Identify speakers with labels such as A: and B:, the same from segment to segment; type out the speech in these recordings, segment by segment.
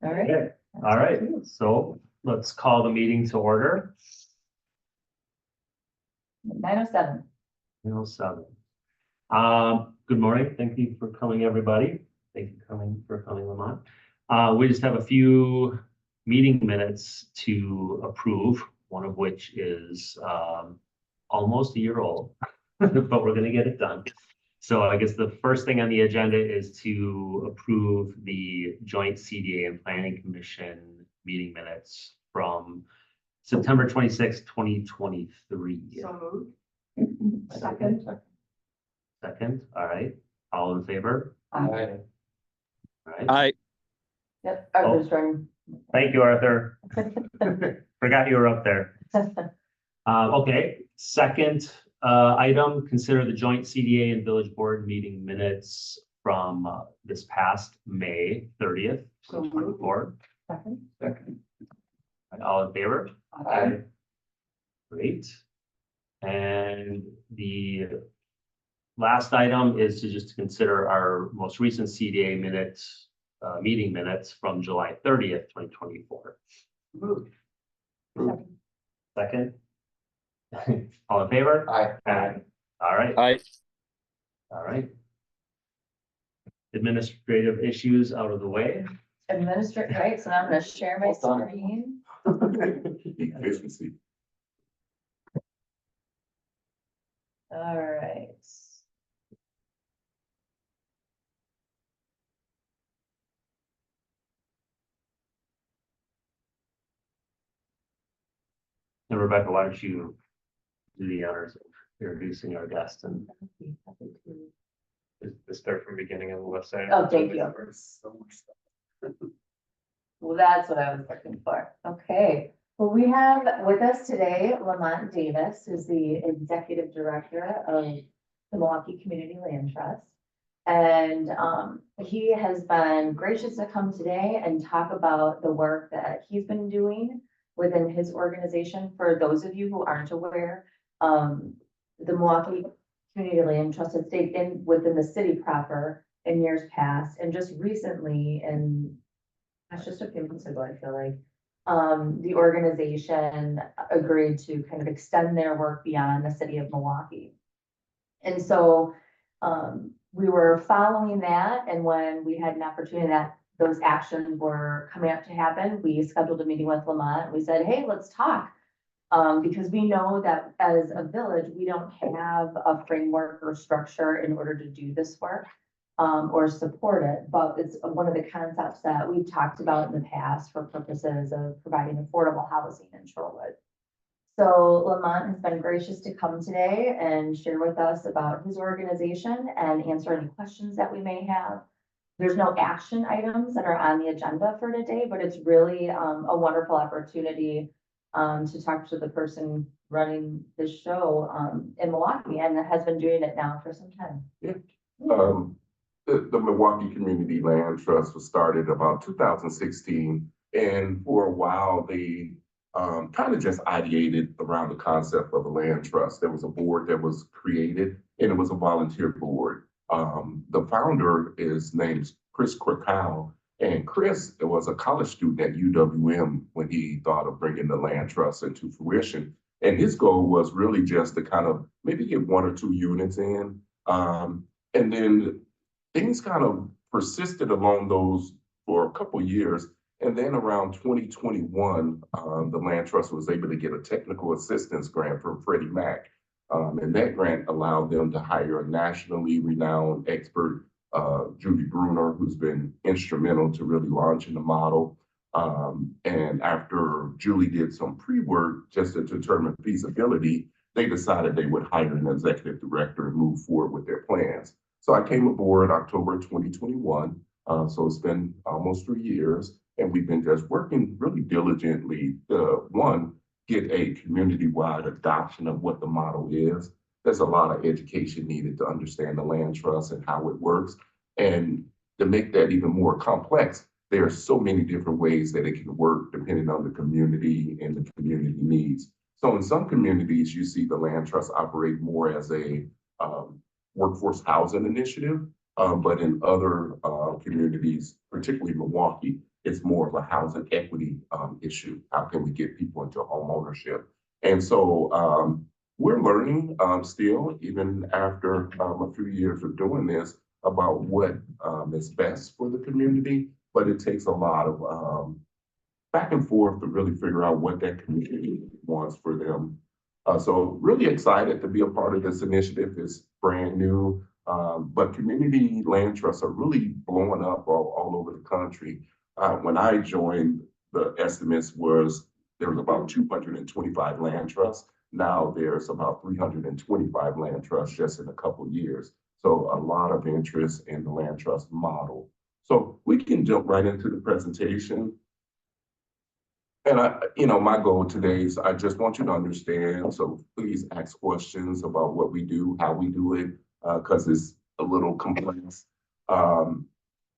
A: All right.
B: Okay. All right, so let's call the meeting to order.
A: 9:07.
B: 9:07. Good morning. Thank you for coming, everybody. Thank you for coming, Lamont. We just have a few meeting minutes to approve, one of which is almost a year old, but we're gonna get it done. So I guess the first thing on the agenda is to approve the joint CDA and Planning Commission meeting minutes from September 26, 2023.
A: So moved. Second.
B: Second, all right. All in favor?
A: Aye.
B: All right.
C: Aye.
A: Yep, Arthur's turn.
B: Thank you, Arthur. Forgot you were up there. Okay, second item, consider the joint CDA and village board meeting minutes from this past May 30th, 2024.
A: Second.
B: All in favor?
A: Aye.
B: Great. And the last item is to just consider our most recent CDA minutes, meeting minutes from July 30th, 2024.
A: Moved.
B: Second. All in favor?
A: Aye.
B: All right.
C: Aye.
B: All right. Administrative issues out of the way.
A: Right, so now I'm gonna share my
C: Well done.
A: screen.
D: Efficiency.
A: All right.
B: And Rebecca, why don't you do the honors of introducing our guest and start from beginning on the left side?
A: Oh, thank you. Well, that's what I was looking for. Okay. Well, we have with us today Lamont Davis, who's the Executive Director of the Milwaukee Community Land Trust. And he has been gracious to come today and talk about the work that he's been doing within his organization. For those of you who aren't aware, the Milwaukee Community Land Trust has stayed within the city proper in years past, and just recently, and that's just a few months ago, I feel like, the organization agreed to kind of extend their work beyond the city of Milwaukee. And so we were following that, and when we had an opportunity that those actions were coming up to happen, we scheduled a meeting with Lamont. We said, hey, let's talk. Because we know that as a village, we don't have a framework or structure in order to do this work or support it. But it's one of the concepts that we've talked about in the past for purposes of providing affordable housing in Shorewood. So Lamont has been gracious to come today and share with us about his organization and answer any questions that we may have. There's no action items that are on the agenda for today, but it's really a wonderful opportunity to talk to the person running the show in Milwaukee, and has been doing it now for some time.
D: The Milwaukee Community Land Trust was started about 2016, and for a while they kind of just ideated around the concept of a land trust. There was a board that was created, and it was a volunteer board. The founder is named Chris Krakow, and Chris was a college student at UWM when he thought of bringing the land trust into fruition. And his goal was really just to kind of maybe get 1 or 2 units in. And then things kind of persisted along those for a couple of years. And then around 2021, the land trust was able to get a technical assistance grant from Freddie Mac. And that grant allowed them to hire a nationally renowned expert, Judy Bruner, who's been instrumental to really launching the model. And after Julie did some pre-work just to determine feasibility, they decided they would hire an executive director and move forward with their plans. So I came aboard October 2021. So it's been almost 3 years, and we've been just working really diligently to, one, get a community-wide adoption of what the model is. There's a lot of education needed to understand the land trust and how it works. And to make that even more complex, there are so many different ways that it can work depending on the community and the community needs. So in some communities, you see the land trust operate more as a workforce housing initiative, but in other communities, particularly Milwaukee, it's more of a housing equity issue. How can we get people into home ownership? And so we're learning still, even after a few years of doing this, about what is best for the community. But it takes a lot of back and forth to really figure out what that community wants for them. So really excited to be a part of this initiative. It's brand new, but community land trusts are really blowing up all over the country. When I joined, the estimates was there was about 225 land trusts. Now there's about 325 land trusts just in a couple of years. So a lot of interest in the land trust model. So we can jump right into the presentation. And my goal today is I just want you to understand. So please ask questions about what we do, how we do it, because it's a little complex.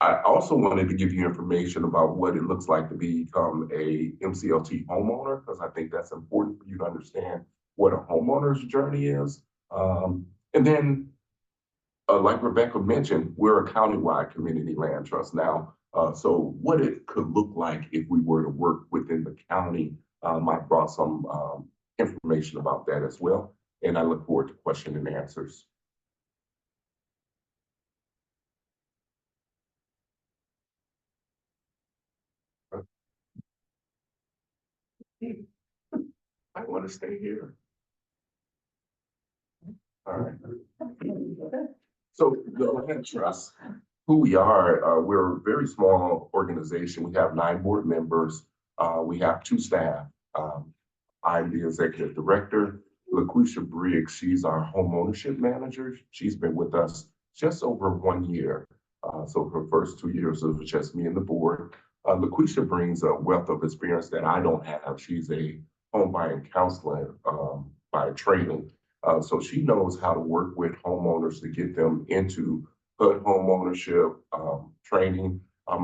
D: I also wanted to give you information about what it looks like to become a MCLT homeowner, because I think that's important for you to understand what a homeowner's journey is. And then, like Rebecca mentioned, we're a countywide community land trust now. So what it could look like if we were to work within the county, I brought some information about that as well. And I look forward to question and answers. I want to stay here. All right. So the land trust, who we are, we're a very small organization. We have 9 board members. We have 2 staff. I'm the executive director. LaQuisha Briggs, she's our home ownership manager. She's been with us just over 1 year. So her first 2 years, it was just me and the board. LaQuisha brings a wealth of experience that I don't have. She's a home buying counselor by training. So she knows how to work with homeowners to get them into HUD home ownership training,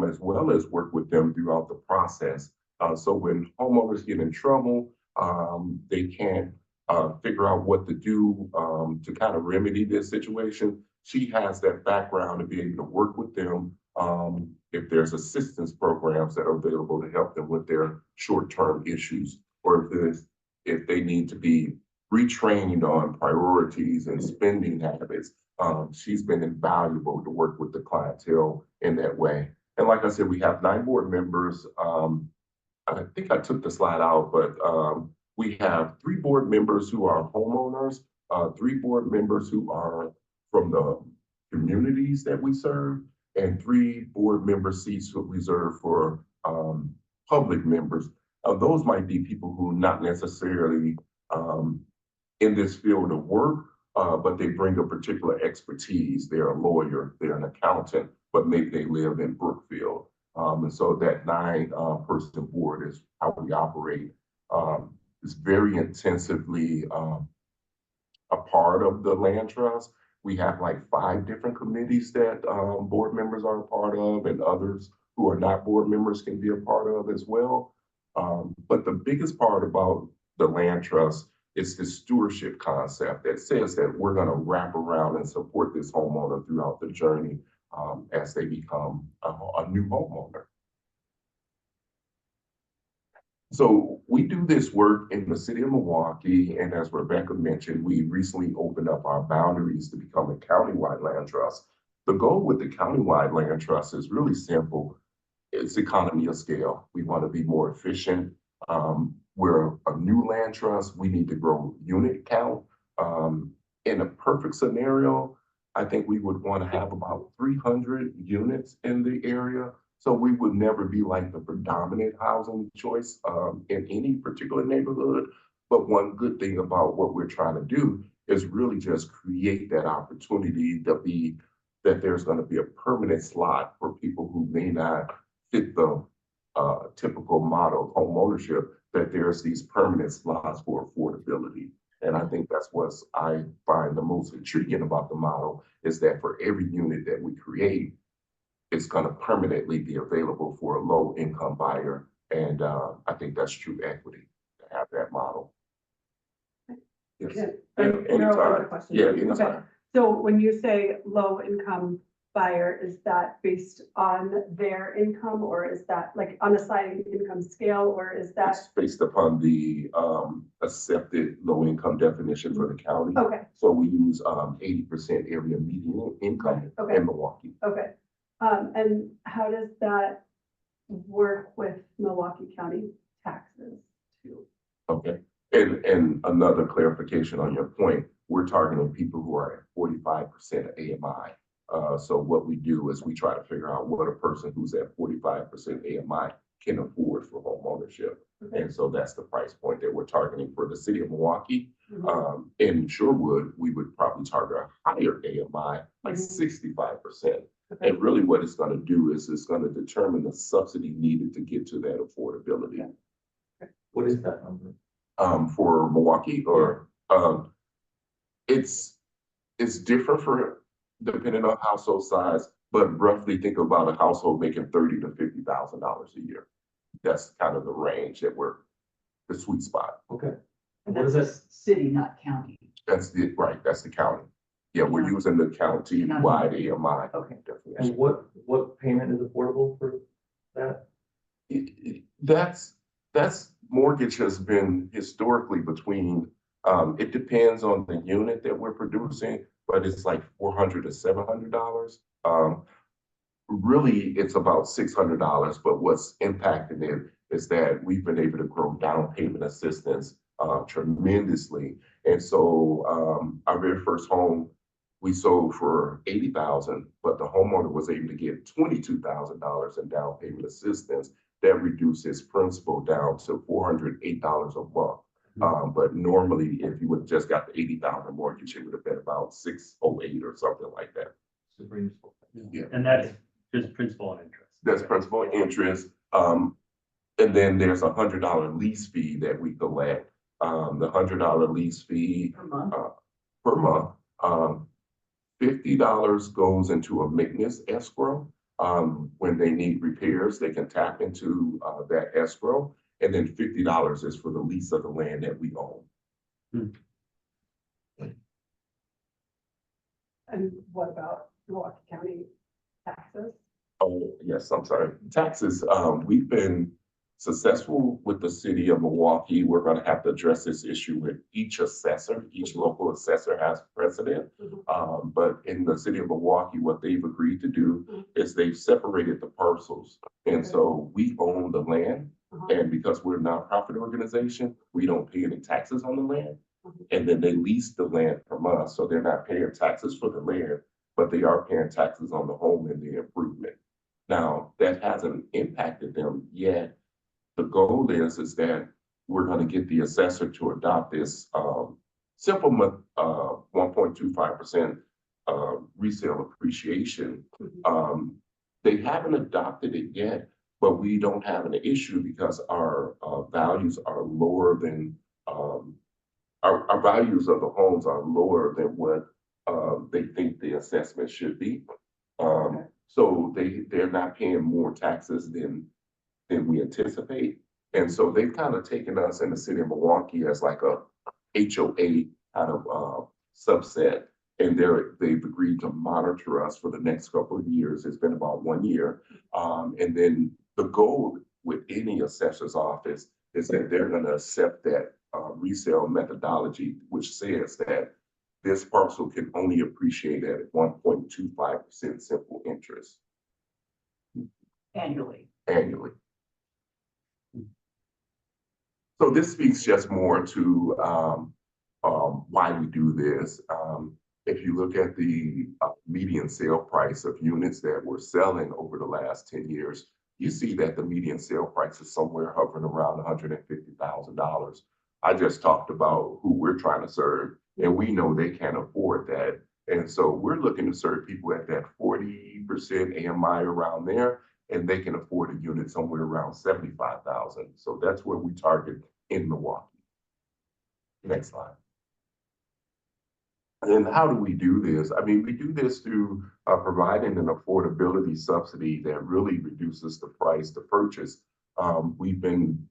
D: as well as work with them throughout the process. So when homeowners get in trouble, they can't figure out what to do to kind of remedy this situation. She has that background to be able to work with them if there's assistance programs that are available to help them with their short-term issues, or if they need to be retrained on priorities and spending habits. She's been invaluable to work with the clientele in that way. And like I said, we have 9 board members. I think I took the slide out, but we have 3 board members who are homeowners, 3 board members who are from the communities that we serve, and 3 board member seats reserved for public members. Those might be people who not necessarily in this field of work, but they bring a particular expertise. They're a lawyer, they're an accountant, but maybe they live in Brookfield. And so that 9-person board is how we operate. It's very intensively a part of the land trust. We have like 5 different committees that board members are a part of, and others who are not board members can be a part of as well. But the biggest part about the land trust is the stewardship concept that says that we're going to wrap around and support this homeowner throughout the journey as they become a new homeowner. So we do this work in the city of Milwaukee, and as Rebecca mentioned, we recently opened up our boundaries to become a countywide land trust. The goal with the countywide land trust is really simple. It's economy of scale. We want to be more efficient. We're a new land trust. We need to grow unit count. In a perfect scenario, I think we would want to have about 300 units in the area. So we would never be like the predominant housing choice in any particular neighborhood. But one good thing about what we're trying to do is really just create that opportunity that there's going to be a permanent slot for people who may not fit the typical model of home ownership, that there's these permanent slots for affordability. And I think that's what I find the most intriguing about the model, is that for every unit that we create, it's going to permanently be available for a low income buyer. And I think that's true equity to have that model. Yes.
C: Okay.
D: Yeah, anytime.
C: Question.
D: Yeah, anytime.
C: Okay. So when you say low income buyer, is that based on their income, or is that like on a sliding income scale, or is that?
D: It's based upon the accepted low income definition for the county.
C: Okay,
D: So we use 80% area median income
C: Okay.
D: in Milwaukee.
C: okay. And how does that work with Milwaukee County taxes too?
D: Okay, and another clarification on your point, we're targeting people who are at 45% AMI. So what we do is we try to figure out what a person who's at 45% AMI can afford for home ownership.
C: Okay.
D: And so that's the price point that we're targeting for the city of Milwaukee.
C: Mhm.
D: In Shorewood, we would probably target a higher AMI, like 65%.
C: Okay.
D: And really what it's gonna do is it's gonna determine the subsidy needed to get to that affordability.
B: What is that number?
D: For Milwaukee or, it's different for, depending on household size, but roughly think about a household making $30,000 to $50,000 a year. That's kind of the range that the sweet spot.
B: Okay.
E: And
B: What is
E: that's a
B: that?
E: city, not county.
D: That's that's the county. Yeah, we're
E: Yeah.
D: using the county-wide AMI
E: Okay.
D: definition.
B: And what payment is affordable for that?
D: That's mortgage has been historically between, it depends on the unit that we're producing, but it's like $400 to $700. Really, it's about $600, but what's impacting it is that we've been able to grow down payment assistance tremendously. And so our very first home we sold for $80,000, but the homeowner was able to get $22,000 in down payment assistance. That reduces principal down to $408 a month. But normally, if you would have just got the $80,000 mortgage, it would have been about $608 or something like that.
B: Super useful.
D: Yeah.
B: And that's just principal and interest.
D: That's principal and interest. And then there's a $100 lease fee that we collect. The $100 lease fee
E: Per month.
D: per month. $50 goes into a maintenance escrow. When they need repairs, they can tap into that escrow. And then $50 is for the lease of the land that we own.
C: And what about Milwaukee County taxes?
D: Oh, yes, I'm sorry. Taxes, we've been successful with the city of Milwaukee. We're gonna have to address this issue with each assessor. Each local assessor has precedent. But in the city of Milwaukee, what they've agreed to do is they've separated the parcels. And so we own the land. And because we're a nonprofit organization, we don't pay any taxes on the land. And then they lease the land from us, so they're not paying taxes for the land, but they are paying taxes on the home and the improvement. Now, that hasn't impacted them yet. The goal is that we're gonna get the assessor to adopt this simple 1.25% resale appreciation. They haven't adopted it yet, but we don't have an issue because our values are lower than our values of the homes are lower than what they think the assessment should be. So they're not paying more taxes than we anticipate. And so they've kind of taken us in the city of Milwaukee as like a HOA kind of subset. And they've agreed to monitor us for the next couple of years. It's been about 1 year. And then the goal with any assessor's office is that they're gonna accept that resale methodology, which says that this parcel can only appreciate at 1.25% simple interest
E: Annually.
D: annually. So this speaks just more to why we do this. If you look at the median sale price of units that we're selling over the last 10 years, you see that the median sale price is somewhere hovering around $150,000. I just talked about who we're trying to serve, and we know they can't afford that. And so we're looking to serve people at that 40% AMI around there, and they can afford a unit somewhere around 75,000. So that's where we target in Milwaukee. Next slide. And how do we do this? I mean, we do this through providing an affordability subsidy that really reduces the price to purchase. We've been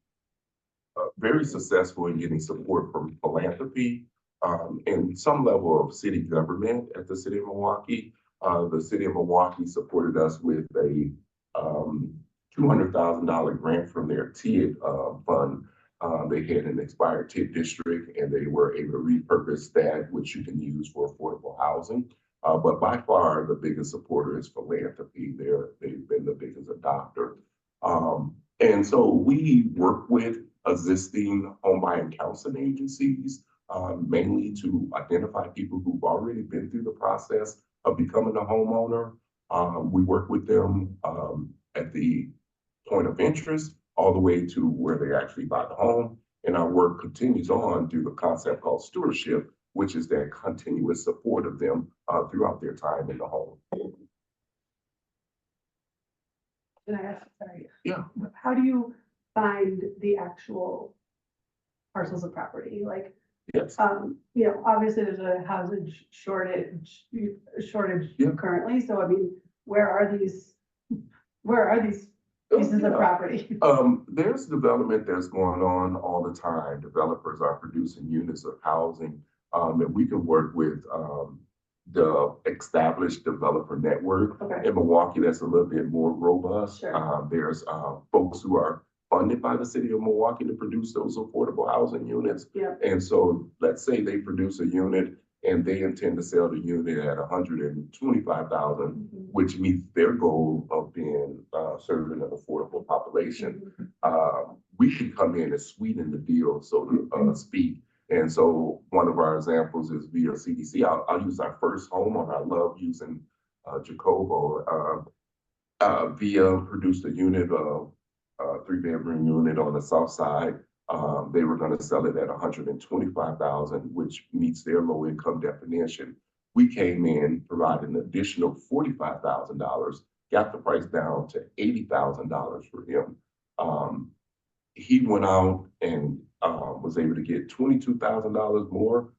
D: very successful in getting support from philanthropy and some level of city government at the city of Milwaukee. The city of Milwaukee supported us with a $200,000 grant from their TID fund. They had an expired TID district and they were able to repurpose that, which you can use for affordable housing. But by far, the biggest supporter is philanthropy. They've been the biggest adopter. And so we work with existing home buying counseling agencies, mainly to identify people who've already been through the process of becoming a homeowner. We work with them at the point of interest all the way to where they actually buy the home. And our work continues on through the concept called stewardship, which is that continuous support of them throughout their time in the home.
C: Can I ask, sorry?
D: Yeah.
C: How do you find the actual parcels of property? Like,
D: Yes.
C: you know, obviously there's a housing shortage
D: Yeah.
C: currently. So I mean, where are these pieces of property?
D: There's development that's going on all the time. Developers are producing units of housing that we can work with the established developer network.
C: Okay.
D: In Milwaukee, that's a little bit more robust.
C: Sure.
D: There's folks who are funded by the city of Milwaukee to produce those affordable housing units.
C: Yeah.
D: And so let's say they produce a unit and they intend to sell the unit at $125,000, which meets their goal of being serving an affordable population. We can come in and sweeten the deal, so to speak. And so one of our examples is via CDC. I'll use our first homeowner. I love using Jacobo. Via produced a unit of a 3-bedroom unit on the south side. They were going to sell it at $125,000, which meets their low income definition. We came in, provided an additional $45,000, got the price down to $80,000 for him. He went out and was able to get $22,000 more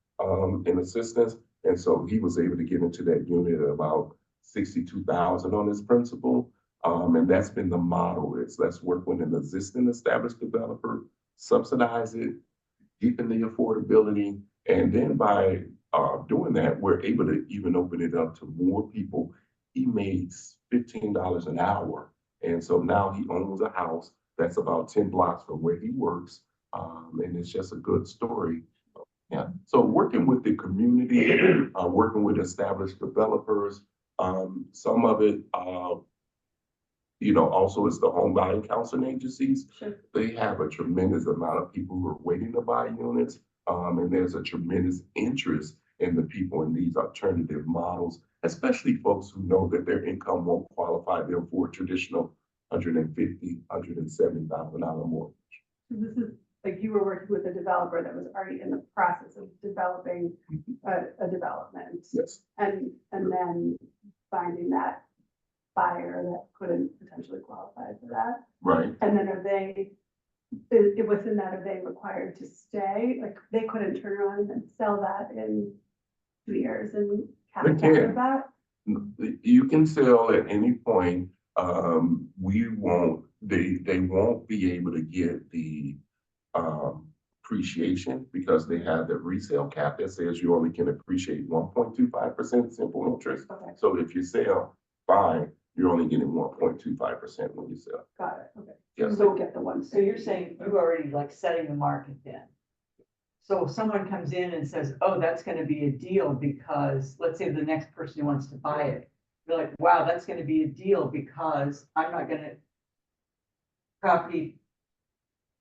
D: in assistance. And so he was able to get into that unit at about $62,000 on his principal. And that's been the model. Let's work with an existing established developer, subsidize it, deepen the affordability. And then by doing that, we're able to even open it up to more people. He made $15 an hour. And so now he owns a house that's about 10 blocks from where he works. And it's just a good story. Yeah. So working with the community, working with established developers, some of it, also is the home buying counseling agencies.
C: Sure.
D: They have a tremendous amount of people who are waiting to buy units. And there's a tremendous interest in the people in these alternative models, especially folks who know that their income won't qualify them for a traditional $150,000, $170,000 mortgage.
C: This is like you were working with a developer that was already in the process of developing a development.
D: Yes.
C: And then finding that buyer that couldn't potentially qualify for that.
D: Right.
C: And then within that, are they required to stay? Like they couldn't turn around and sell that in 2 years and cash out of that?
D: You can sell at any point. They won't be able to get the appreciation because they have the resale cap that says you only can appreciate 1.25% simple interest.
C: Okay,
D: So if you sell, fine, you're only getting 1.25% when you sell.
C: got it, okay.
D: Yes.
C: You don't get the one.
E: So you're saying you already like setting the market then? So if someone comes in and says, oh, that's gonna be a deal because, let's say the next person who wants to buy it, you're like, wow, that's gonna be a deal because I'm not gonna, property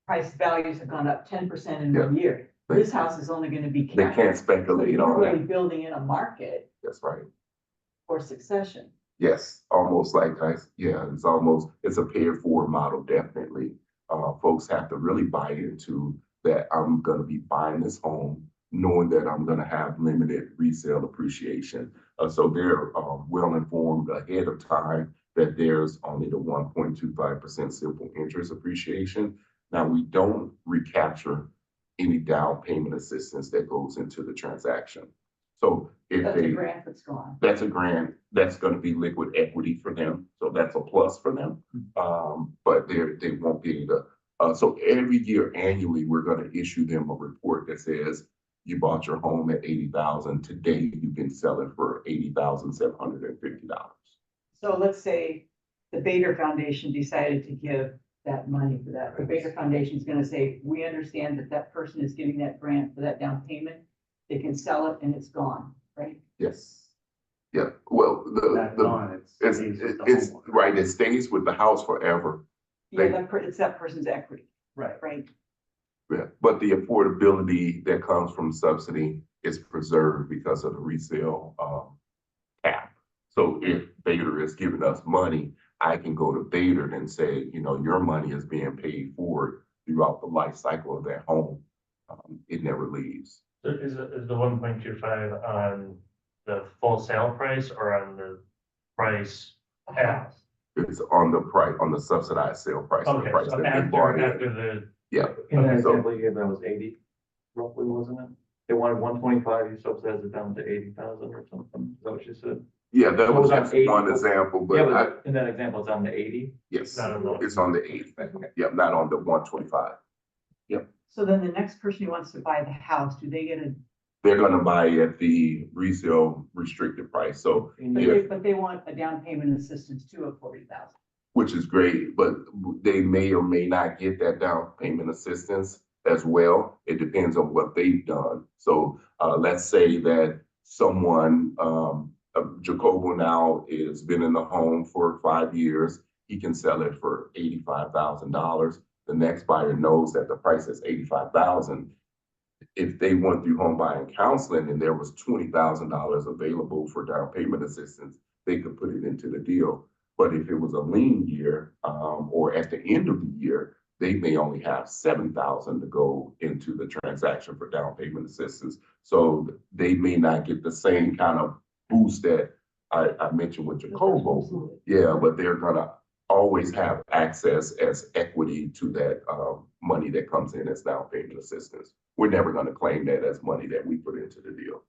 E: price values have gone up 10% in 1 year. This house is only gonna be.
D: They can't speculate
E: You're
D: on
E: really
D: that.
E: building in a market
D: That's right.
E: for succession.
D: Yes, almost like it's a pay it forward model, definitely. Folks have to really buy into that. I'm gonna be buying this home knowing that I'm gonna have limited resale appreciation. So they're well informed ahead of time that there's only the 1.25% simple interest appreciation. Now, we don't recapture any down payment assistance that goes into the transaction. So if
E: That's a grant that's gone.
D: that's a grant that's going to be liquid equity for them. So that's a plus for them. But they won't be able to. So every year annually, we're going to issue them a report that says you bought your home at 80,000, today you can sell it for $80,750.
E: So let's say the Bader Foundation decided to give that money for that. The Bader Foundation is gonna say, we understand that that person is giving that grant for that down payment. They can sell it and it's gone, right?
D: Yes. Yeah, well,
B: That's gone,
D: it's,
B: stays with the
D: it's,
B: homeowner.
D: right, it stays with the house forever.
E: Yeah, it's that person's equity,
B: Right.
E: right?
D: Yeah, but the affordability that comes from subsidy is preserved because of the resale, cap. So if Bader is giving us money, I can go to Bader and say, you know, your money is being paid forward throughout the life cycle of that home. It never leaves.
F: So is the 1.25 on the full sale price or on the price
E: A
F: at?
E: house.
D: It's on the price, on the subsidized sale price, the
F: Okay,
D: price
F: so
D: that they bought
F: after
D: in.
F: the,
D: Yeah,
G: In that
D: So-
G: example you gave, that was 80, roughly, wasn't it? They wanted 125, you subsidized it down to 80,000 or something, is that what you said?
D: yeah, that
G: So
D: was
G: it's on
D: just
G: 80.
D: one example,
G: Yeah,
D: but I,
G: but in that example, it's on the 80?
D: yes,
F: Not on the-
D: it's on the 80.
G: Okay.
D: Yeah, not on the 125.
E: So then the next person who wants to buy the house, do they get a,
D: They're gonna buy at the resale restricted price, so,
G: And
E: but
G: you-
E: they, but they want a down payment assistance too of 40,000.
D: which is great, but they may or may not get that down payment assistance as well. It depends on what they've done. So, let's say that someone, Jacobo now has been in the home for 5 years. He can sell it for $85,000. The next buyer knows that the price is 85,000. If they went through home buying counseling and there was $20,000 available for down payment assistance, they could put it into the deal. But if it was a lean year, or at the end of the year, they may only have 7,000 to go into the transaction for down payment assistance. So they may not get the same kind of boost that I mentioned with Jacobo. Yeah, but they're gonna always have access as equity to that, money that comes in as down payment assistance. We're never gonna claim that as money that we put into the deal.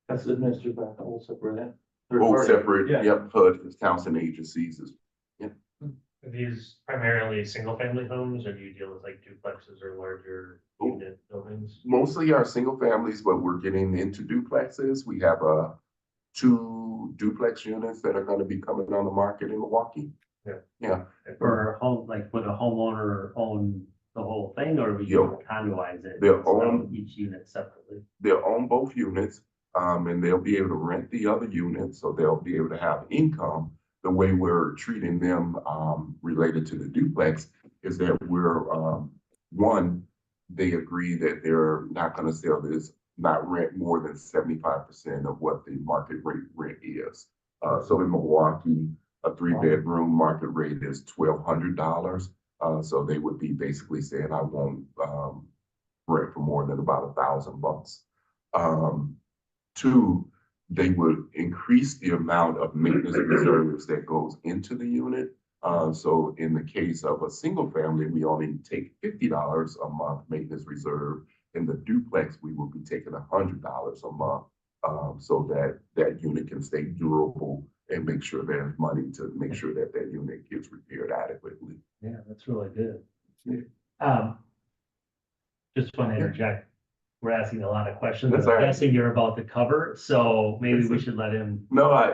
G: That's administered by the whole separate. third
D: Both
G: party.
D: separate,
G: Yeah.
D: yep, HUD, counseling agencies is,
F: are these primarily single family homes or do you deal with like duplexes or larger unit buildings?
D: mostly our single families, but we're getting into duplexes. We have, 2 duplex units that are gonna be coming on the market in Milwaukee.
F: Yeah.
D: Yeah,
B: For a home, like would a homeowner own the whole thing or would
D: Yeah.
B: you condoize it?
D: They'll
B: Sell
D: own-
B: each unit separately.
D: they'll own both units, and they'll be able to rent the other unit, so they'll be able to have income. The way we're treating them, related to the duplex is that we're, one, they agree that they're not gonna sell this, not rent more than 75% of what the market rate rent is. So in Milwaukee, a 3-bedroom market rate is $1,200. So they would be basically saying, I won't, rent for more than about $1,000. 2, they would increase the amount of maintenance reserves that goes into the unit. So in the case of a single family, we only take $50 a month maintenance reserve. In the duplex, we will be taking $100 a month, so that that unit can stay durable and make sure there's money to make sure that that unit gets repaired adequately.
B: Yeah, that's really good. Just want to interject. We're asking a lot of questions.
D: That's
B: I'm
D: all right.
B: guessing you're about to cover, so maybe we
D: Yes,
B: should let him.
D: No, I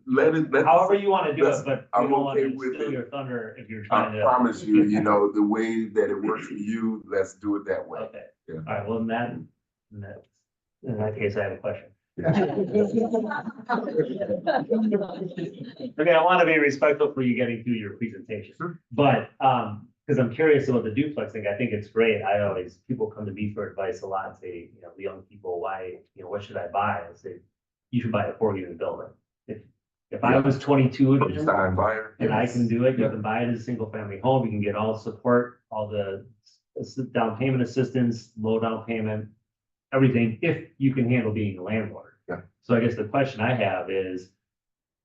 D: let it.
B: However you want to do
D: that's-
B: it, but
D: I'm
B: we don't want
D: okay
B: to
D: with
B: steal
D: it.
B: your thunder if you're
D: I
B: trying to.
D: promise you, you know, the way that it works for you, let's do it that way.
B: Okay,
D: Yeah.
B: all right, well, in that case, I have a question. Okay, I want to be respectful for you getting through your presentation,
D: Sure.
B: but, because I'm curious about the duplex thing, I think it's great. People come to me for advice a lot and say, you know, the young people, why, you know, what should I buy? I say, you should buy a 4-unit building. If I was 22
D: First
B: again,
D: time buyer.
B: and I
D: yes.
B: can do it, you
D: Yeah.
B: can buy it as a single family home, you can get all the support, all the down payment assistance, low down payment, everything, if you can handle being a landlord.
D: Yeah.
B: So I guess the question I have is,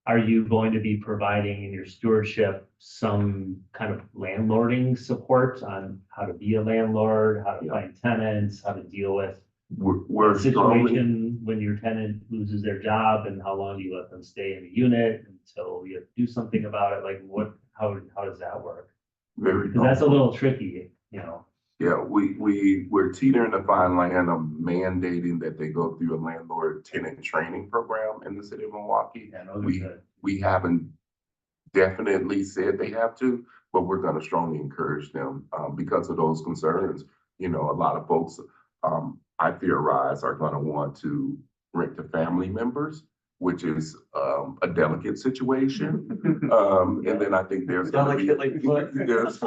B: are you going to be providing in your stewardship some kind of landlording support on how to be a landlord, how to
D: Yeah.
B: find tenants, how to deal with
D: We're
B: a
D: strongly,
B: situation when your tenant loses their job and how long do you let them stay in the unit until you have to do something about it? Like how does that work?
D: very.
B: Because that's a little tricky, you know?
D: Yeah, we're teetering the fine line of mandating that they go through a landlord tenant training program in the city of Milwaukee.
B: Yeah, those are
D: We,
B: good.
D: we haven't definitely said they have to, but we're gonna strongly encourage them, because of those concerns. You know, a lot of folks, I theorize are gonna want to rent to family members, which is, a delicate situation. And then I think there's gonna be.
G: Delicately put.
D: Yes.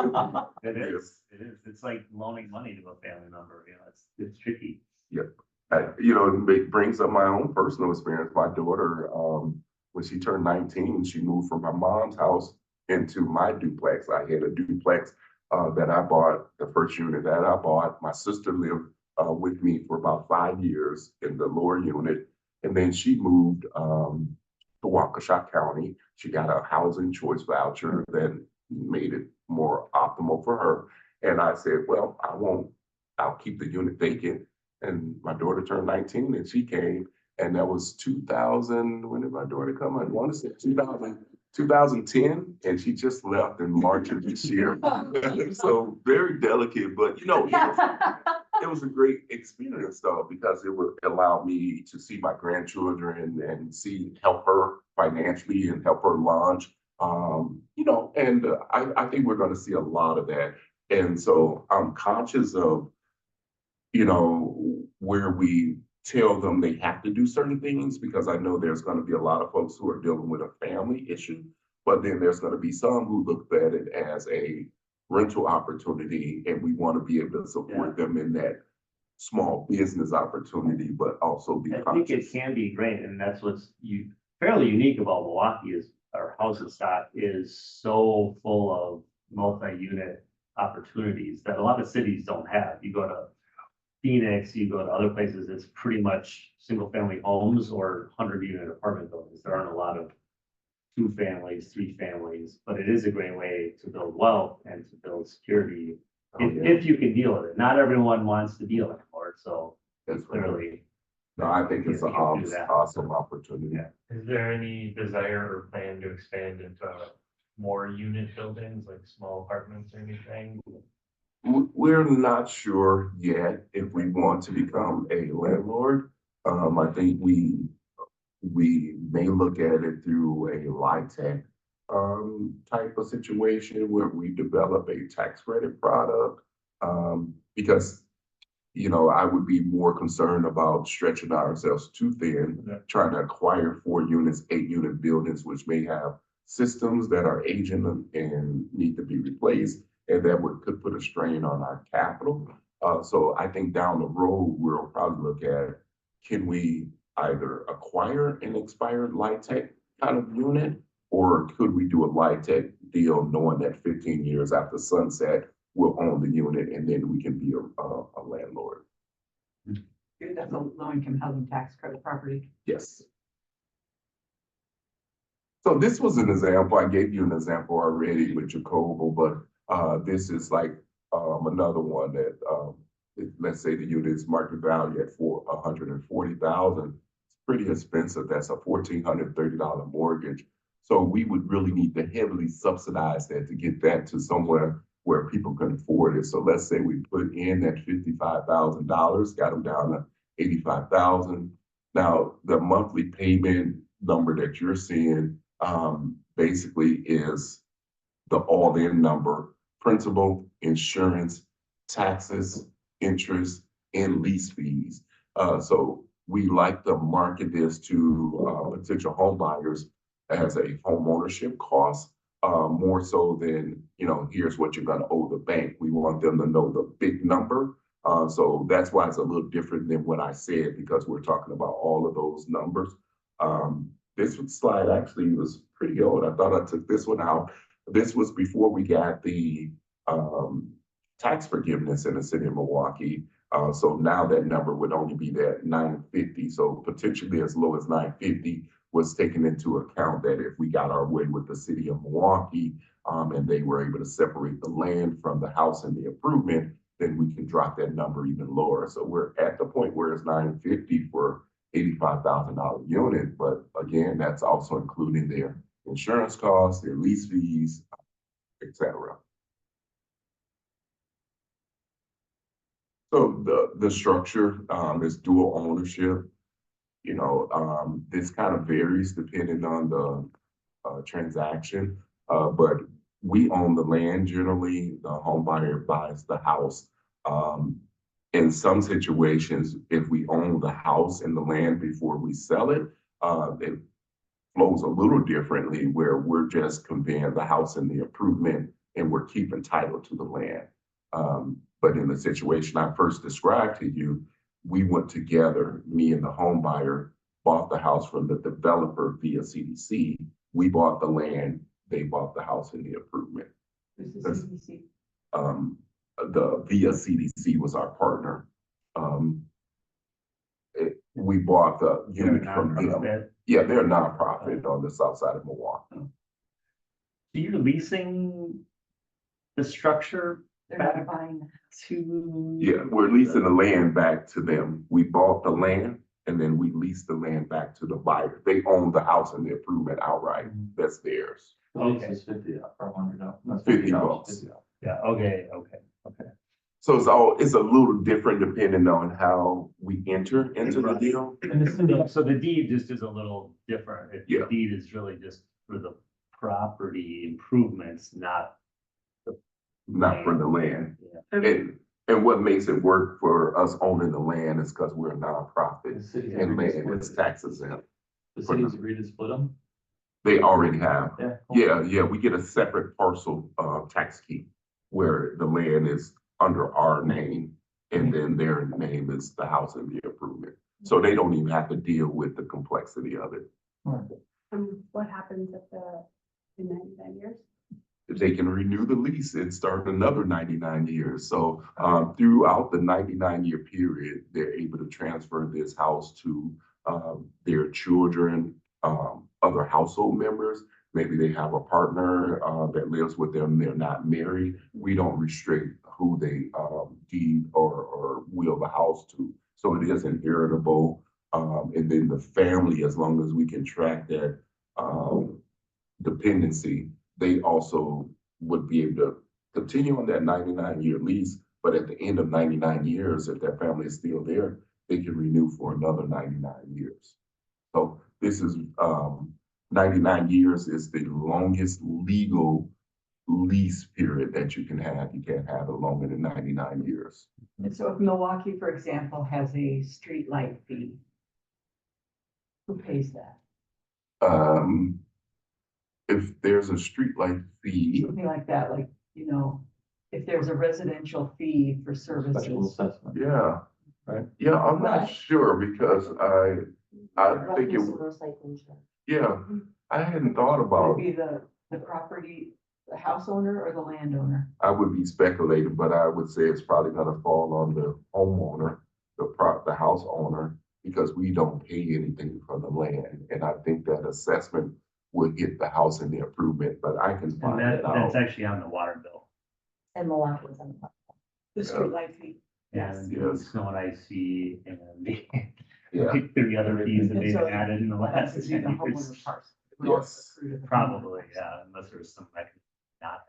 B: It is,
D: Yes.
B: it is. It's like loaning money to a family member, you know, it's tricky.
D: You know, it brings up my own personal experience. My daughter, when she turned 19, she moved from my mom's house into my duplex. I had a duplex that I bought, the first unit that I bought. My sister lived with me for about 5 years in the lower unit. And then she moved to Waukesha County. She got a housing choice voucher that made it more optimal for her. And I said, well, I'll keep the unit vacant. And my daughter turned 19 and she came, and that was 2000, when did my daughter come? I want to say 2010, and she just left in March of this year. So very delicate, but you know, it was a great experience though, because it would allow me to see my grandchildren and help her financially and help her launch. You know, and I think we're going to see a lot of that. And so I'm conscious of, you know, where we tell them they have to do certain things, because I know there's going to be a lot of folks who are dealing with a family issue, but then there's going to be some who look at it as a rental opportunity, and we want to be able to support them in that small business opportunity, but also be
B: I think
D: conscious.
B: it can be great, and that's what's fairly unique about Milwaukee is our housing stock is so full of multi-unit opportunities that a lot of cities don't have. You go to Phoenix, you go to other places, it's pretty much single-family homes or 100-unit apartment buildings. There aren't a lot of 2 families, 3 families, but it is a great way to build wealth and to build security if you can deal with it. Not everyone wants to deal anymore, so
D: That's
B: clearly.
D: No, I think it's an
B: you can do that.
D: awesome opportunity.
B: Yeah.
F: Is there any desire or plan to expand into more unit buildings, like small apartments or anything?
D: We're not sure yet if we want to become a landlord. I think we may look at it through a LIHTC type of situation where we develop a tax credit product. Because, you know, I would be more concerned about stretching ourselves too thin, trying to acquire 4 units, 8-unit buildings, which may have systems that are aging and need to be replaced, and that could put a strain on our capital. So I think down the road, we'll probably look at, can we either acquire an expired LIHTC kind of unit, or could we do a LIHTC deal knowing that 15 years after sunset, we'll own the unit and then we can be a landlord?
E: That's a low-income housing tax credit property.
D: Yes. So this was an example. I gave you an example already with Jacobo, but this is like another one that let's say the unit's market value at $140,000. It's pretty expensive. That's a $1,430 mortgage. So we would really need to heavily subsidize that to get that to somewhere where people can afford it. So let's say we put in that $55,000, got them down to $85,000. Now the monthly payment number that you're seeing basically is the all-in number: principal, insurance, taxes, interest, and lease fees. So we like to market this to potential home buyers as a home ownership cost, more so than, you know, here's what you're going to owe the bank. We want them to know the big number. So that's why it's a little different than what I said, because we're talking about all of those numbers. This slide actually was pretty old. I thought I took this one out. This was before we got the tax forgiveness in the city of Milwaukee. So now that number would only be that 950. So potentially as low as 950 was taken into account that if we got our way with the city of Milwaukee, and they were able to separate the land from the house and the improvement, then we can drop that number even lower. So we're at the point where it's 950 for $85,000 unit. But again, that's also including their insurance costs, their lease fees, etc. So the structure, is dual ownership. This kind of varies depending on the, transaction. But we own the land generally, the home buyer buys the house. In some situations, if we own the house and the land before we sell it, it flows a little differently where we're just conveying the house and the improvement and we're keeping title to the land. But in the situation I first described to you, we went together, me and the home buyer bought the house from the developer via CDC. We bought the land, they bought the house and the improvement.
E: Who's the
D: That's-
E: CDC?
D: The via CDC was our partner. We bought the unit from them.
B: Nonprofit.
D: Yeah, they're a nonprofit on the south side of Milwaukee.
B: So you're leasing the structure
E: They're not buying.
B: to?
D: Yeah, we're leasing the land back to them. We bought the land and then we leased the land back to the buyer. They own the house and the improvement outright. That's theirs.
G: The lease
B: Okay.
G: is 50 or 100 now. That's
D: 50
G: $50,
D: bucks.
G: 50.
B: Yeah, okay.
D: So it's a little different depending on how we enter into the deal.
B: So the deed just is a little different. The
D: Yeah.
B: deed is really just for the property improvements, not.
D: Not for the land.
B: Yeah.
D: And what makes it work for us owning the land is because we're a
G: The
D: nonprofit
G: city's
D: and
G: agreed to
D: land
G: split
D: is
G: it.
D: tax exempt.
G: The city's agreed to split them?
D: They already have.
G: Yeah. cool.
D: Yeah, we get a separate parcel tax key where the land is under our name and then their name is the house and the improvement. So they don't even have to deal with the complexity of it.
C: What happens at in 99 years?
D: They can renew the lease and start another 99 years. So throughout the 99-year period, they're able to transfer this house to their children, other household members. Maybe they have a partner that lives with them. They're not married. We don't restrict who they deed or will the house to. So it is inheritable. And then the family, as long as we can track that dependency, they also would be able to continue on that 99-year lease. But at the end of 99 years, if their family is still there, they can renew for another 99 years. So this is 99 years is the longest legal lease period that you can have. You can't have it longer than 99 years.
E: And so if Milwaukee, for example, has a street light fee, who pays that?
D: If there's a streetlight fee,
E: Something like that, like, if there's a residential fee for
G: Special
E: services.
G: assessment.
D: yeah.
G: Right.
D: Yeah, I'm not
E: Right.
D: sure because I think it, yeah, I hadn't thought
E: Would
D: about,
E: it be the property, the house owner or the landowner?
D: I would be speculating, but I would say it's probably gonna fall on the homeowner, the house owner, because we don't pay anything for the land. And I think that assessment would hit the house and the improvement, but I can
B: And
D: find it
B: that's
D: out.
B: actually on the water bill.
A: And Milwaukee's on the.
E: The street light fee?
B: And
D: Yes.
B: snow and ice fee and the
D: Yeah,
B: three other fees that
E: And
B: they've
E: so
B: added in the
E: That's
B: last
E: the
B: 10 years.
E: homeowner part. It would also
D: Yes.
E: accrue to the
B: Probably,
E: homeowner.
B: yeah, unless there's some mechanism not.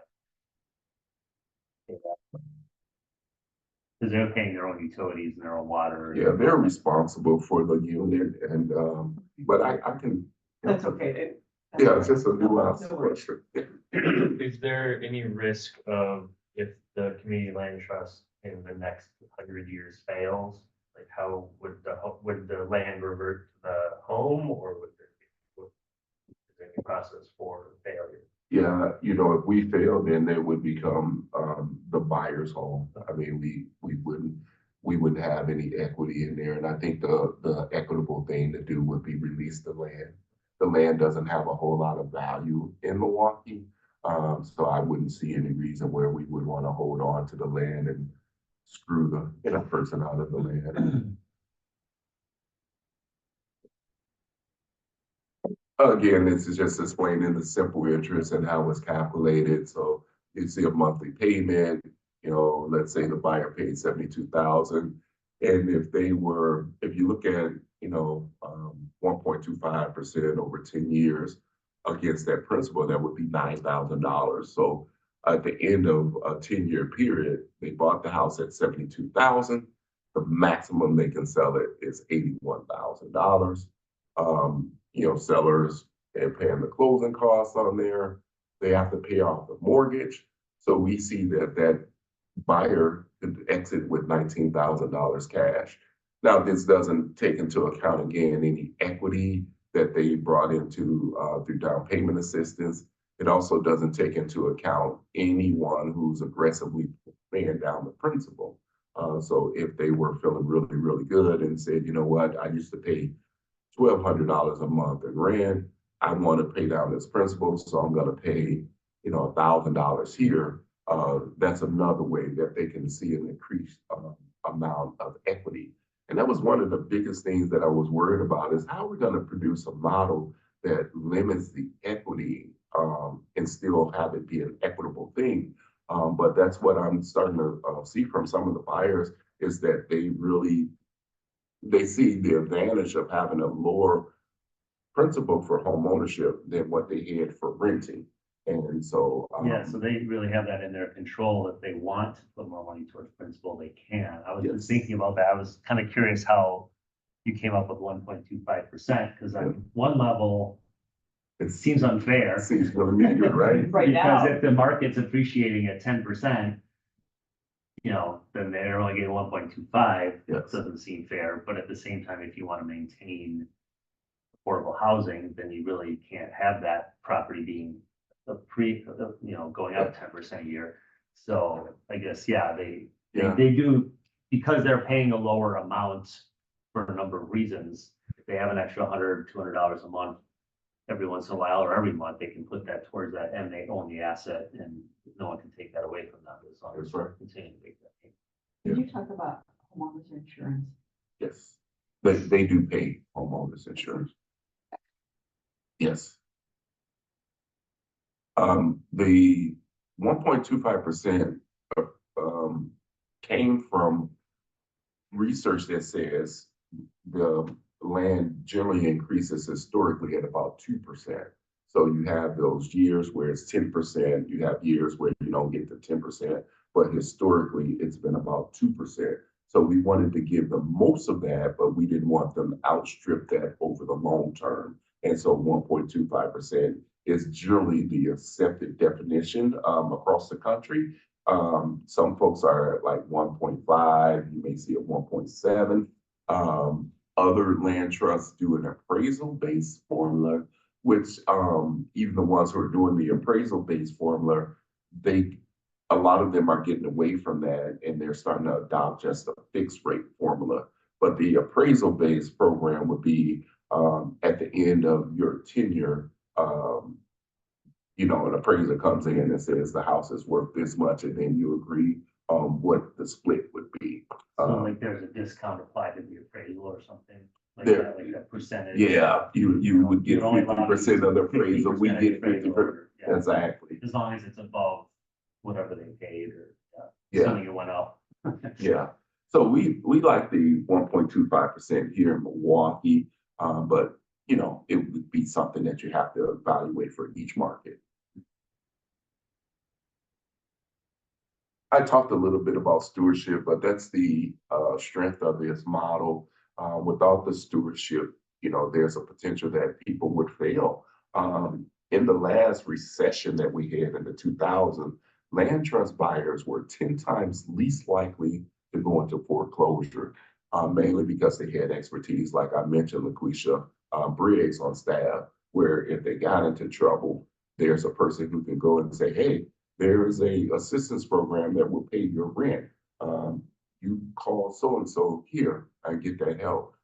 B: Because they're paying their own utilities and their own water.
D: yeah, they're responsible for the unit and, but I can,
E: That's okay.
D: yeah, it's just a nuanced
E: No worries.
D: question.
F: Is there any risk of if the community land trust in the next 100 years fails? Like how would the land revert to the home or would there be any process for failure?
D: Yeah, if we fail, then it would become the buyer's home. I mean, we wouldn't have any equity in there. And I think the equitable thing to do would be release the land. The land doesn't have a whole lot of value in Milwaukee. So I wouldn't see any reason where we would want to hold on to the land and screw the person out of the land. Again, this is just explaining the simple interest and how it's calculated. So you see a monthly payment, let's say the buyer paid 72,000. And if you look at, 1.25% over 10 years against that principal, that would be $9,000. So At the end of a 10-year period, they bought the house at 72,000. The maximum they can sell it is $81,000. Sellers are paying the closing costs on there. They have to pay off the mortgage. So we see that buyer could exit with $19,000 cash. Now, this doesn't take into account, again, any equity that they brought into through down payment assistance. It also doesn't take into account anyone who's aggressively paying down the principal. So if they were feeling really, really good and said, you know what, I used to pay $1,200 a month in rent, I want to pay down this principal, so I'm going to pay, $1,000 here. That's another way that they can see an increased amount of equity. And that was one of the biggest things that I was worried about, is how we're going to produce a model that limits the equity and still have it be an equitable thing. But that's what I'm starting to see from some of the buyers, is that they see the advantage of having a lower principal for home ownership than what they had for renting. And so
B: Yeah, so they really have that in their control. If they want to put more money towards principal, they can. I was
D: Yes.
B: just thinking about that. I was kind of curious how you came up with 1.25%, because on one level, it seems unfair.
D: it seems really meager, right?
E: Right now.
B: Because if the market's appreciating at 10%, then they're only getting 1.25.
D: Yes.
B: That doesn't seem fair. But at the same time, if you want to maintain affordable housing, then you really can't have that property being going up 10% a year. So I guess, they do, because they're paying a lower amount for a number of reasons. If they have an extra $100, $200 a month every once in a while, or every month, they can put that towards that, and they own the asset, and no one can take that away from them as long as
D: That's
B: they're
D: right.
B: continuing to make that payment.
E: Did you talk about homeowners insurance?
D: Yes, they do pay homeowners insurance. Yes. The 1.25% came from research that says the land generally increases historically at about 2%. So you have those years where it's 10%, you have years where you don't get to 10%, but historically it's been about 2%. So we wanted to give them most of that, but we didn't want them to outstrip that over the long term. And so 1.25% is generally the accepted definition across the country. Some folks are at like 1.5, you may see at 1.7. Other land trusts do an appraisal-based formula, which even the ones who are doing the appraisal-based formula, a lot of them are getting away from that, and they're starting to adopt just a fixed rate formula. But the appraisal-based program would be at the end of your tenure, an appraiser comes in and says the house is worth this much, and then you agree on what the split would be.
B: So like there's a discount applied to the appraisal or something like
D: There-
B: that, like a percentage.
D: Yeah, you would get
B: You're only allowed to
D: 50% of the
B: use
D: appraisal, we
B: 50%
D: get 50%.
B: appraisal, yeah.
D: Exactly.
B: As long as it's above whatever they paid, or
D: Yeah.
B: assuming it went up.
D: Yeah, so we like the 1.25% here in Milwaukee, but it would be something that you have to evaluate for each market. I talked a little bit about stewardship, but that's the strength of this model. Without the stewardship, there's a potential that people would fail. In the last recession that we had in the 2000s, land trust buyers were 10 times least likely to go into foreclosure, mainly because they had expertise, like I mentioned, LaQuisha Briggs on staff, where if they got into trouble, there's a person who can go and say, hey, there is a assistance program that will pay your rent. You call so-and-so here and get that help.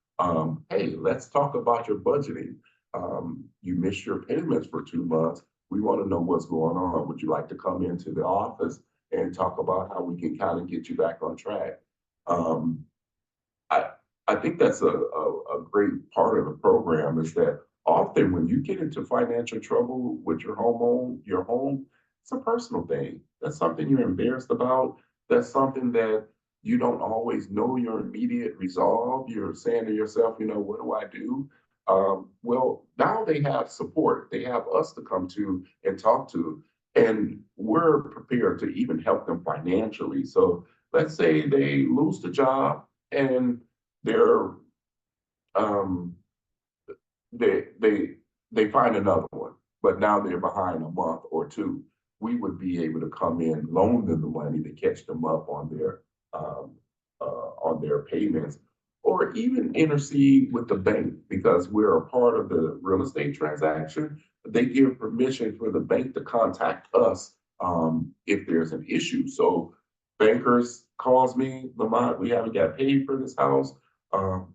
D: Hey, let's talk about your budgeting. You missed your payments for 2 months. We want to know what's going on. Would you like to come into the office and talk about how we can kind of get you back on track? I think that's a great part of the program, is that often when you get into financial trouble with your home, it's a personal thing. That's something you're embarrassed about. That's something that you don't always know your immediate resolve. You're saying to yourself, what do I do? Well, now they have support. They have us to come to and talk to. And we're prepared to even help them financially. So let's say they lose the job and they're, um, they find another one, but now they're behind a month or two. We would be able to come in, loan them the money to catch them up on their payments, or even intercede with the bank because we're a part of the real estate transaction. They give permission for the bank to contact us if there's an issue. So bankers calls me, Lamont, we haven't got paid for this house.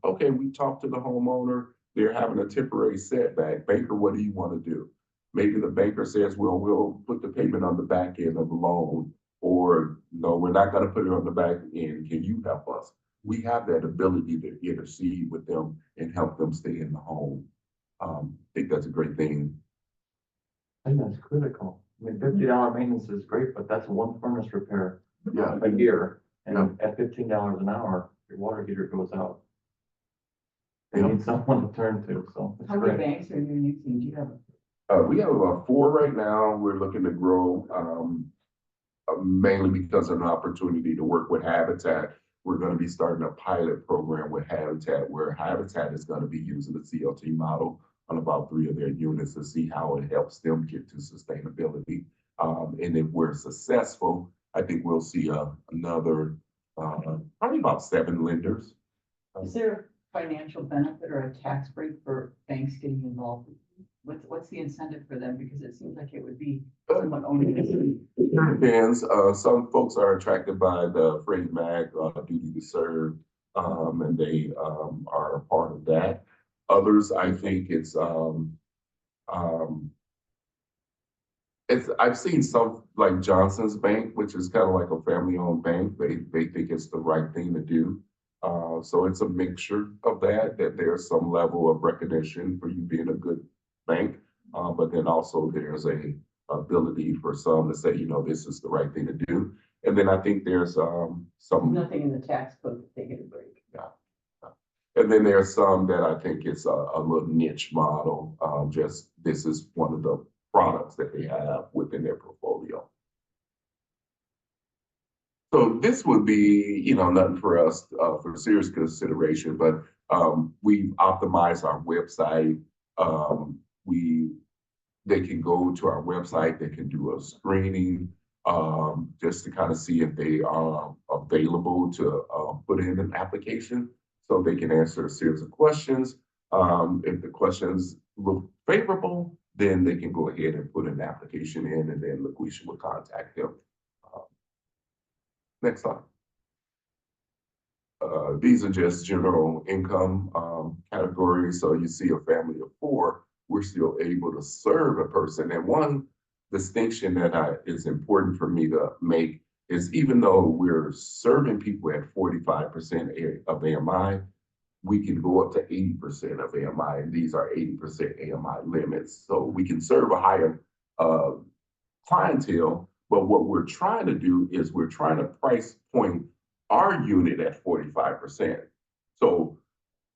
D: Okay, we talked to the homeowner. They're having a temporary setback. Banker, what do you want to do? Maybe the banker says, well, we'll put the payment on the back end of the loan, or no, we're not going to put it on the back end. Can you help us? We have that ability to intercede with them and help them stay in the home. I think that's a great thing.
G: I think that's critical. I mean, $50 maintenance is great, but that's one furnace repair
D: Yeah.
G: a year. And at $15 an hour, your water heater goes out. They
D: Yeah.
G: need someone to turn to, so it's
E: How many
G: great.
E: banks are you using? Do you have?
D: We have about 4 right now. We're looking to grow, mainly because of an opportunity to work with Habitat. We're going to be starting a pilot program with Habitat, where Habitat is going to be using the CLT model on about 3 of their units to see how it helps them get to sustainability. And if we're successful, I think we'll see another, probably about 7 lenders.
E: Is there a financial benefit or a tax break for banks getting involved? What's the incentive for them? Because it seems like it would be somewhat onerous.
D: It depends. Some folks are attracted by the Freddie Mac duty to serve, and they are a part of that. Others, I think I've seen some like Johnson's Bank, which is kind of like a family-owned bank. They think it's the right thing to do. So it's a mixture of that there's some level of recognition for you being a good bank, but then also there's a ability for some to say, this is the right thing to do. And then I think there's some.
E: Nothing in the tax code to take it a break.
D: And then there's some that I think it's a little niche model. Just this is one of the products that they have within their portfolio. So this would be, nothing for us for serious consideration, but we've optimized our website. They can go to our website, they can do a screening just to kind of see if they are available to put in an application. So they can answer a series of questions. If the questions look favorable, then they can go ahead and put an application in, and then LaQuisha will contact them. Next slide. These are just general income categories. So you see a family of 4, we're still able to serve a person. And one distinction that is important for me to make is even though we're serving people at 45% of AMI, we can go up to 80% of AMI, and these are 80% AMI limits. So we can serve a higher clientele, but what we're trying to do is we're trying to price point our unit at 45%. So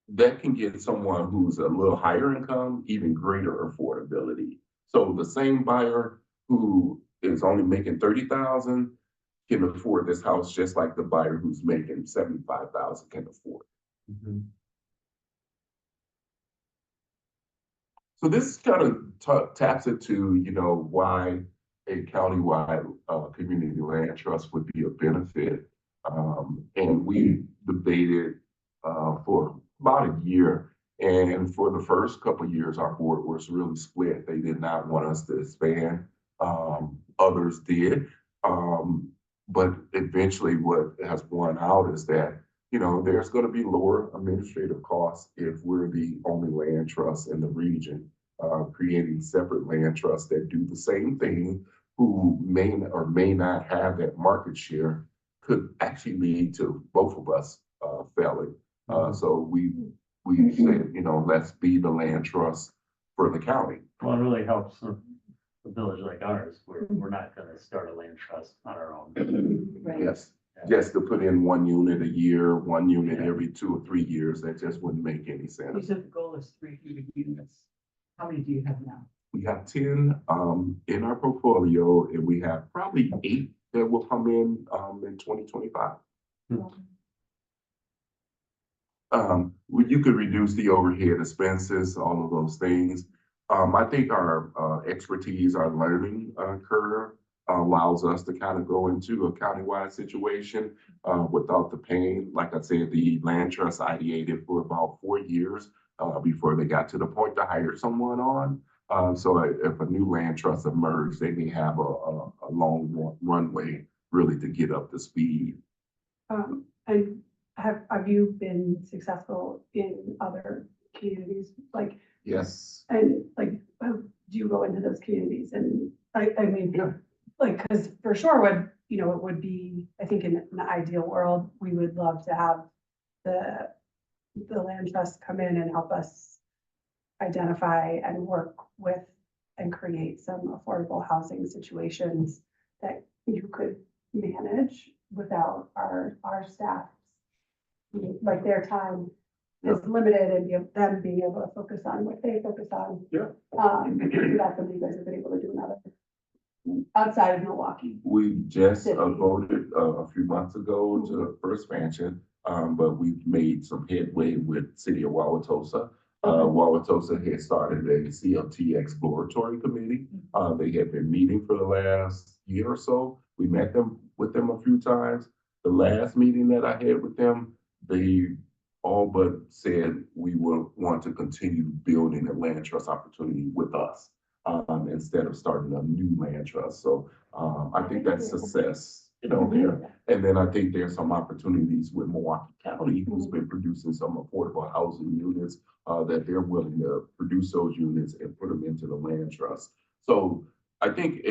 D: that can get someone who's a little higher income even greater affordability. So the same buyer who is only making $30,000 can afford this house just like the buyer who's making $75,000 can afford.
B: Mhm.
D: So this kind of taps into, why a countywide community land trust would be a benefit. And we debated for about a year. And for the first couple of years, our board was really split. They did not want us to expand. Others did. But eventually what has won out is that, there's going to be lower administrative costs if we're the only land trust in the region. Creating separate land trusts that do the same thing, who may or may not have that market share, could actually lead to both of us failing. So we said, let's be the land trust for the county.
F: Well, it really helps a village like ours, where we're not gonna start a land trust on our own.
A: Right.
D: Yes, just to put in 1 unit a year, 1 unit every 2 or 3 years, that just wouldn't make any
E: You
D: sense.
E: said the goal is 300 units. How many do you have now?
D: We have 10 in our portfolio, and we have probably 8 that will come in 2025. Well, you could reduce the overhead expenses, all of those things. I think our expertise, our learning curve allows us to kind of go into a countywide situation without the pain. Like I said, the land trust ideated for about 4 years before they got to the point to hire someone on. So if a new land trust emerged, they may have a long runway really to get up to speed.
C: And have you been successful in other communities? Like,
D: Yes.
C: and like, do you go into those communities? And I mean,
D: Yeah.
C: like, because for Shorewood, you know, it would be, I think in an ideal world, we would love to have the land trust come in and help us identify and work with and create some affordable housing situations that you could manage without our staff. Like their time is limited and them being able to focus on what they focus on.
D: Yeah.
C: That's something you guys have been able to do another outside of Milwaukee.
D: We just
C: City.
D: voted a few months ago for expansion, but we've made some headway with City of Wauwatosa. Wauwatosa had started a CLT exploratory committee. They had been meeting for the last year or so. We met with them a few times. The last meeting that I had with them, they all but said we will want to continue building a land trust opportunity with us instead of starting a new land trust. So I think that's success, you know, there. And then I think there's some opportunities with Milwaukee County, who's been producing some affordable housing units that they're willing to produce those units and put them into the land trust. So I think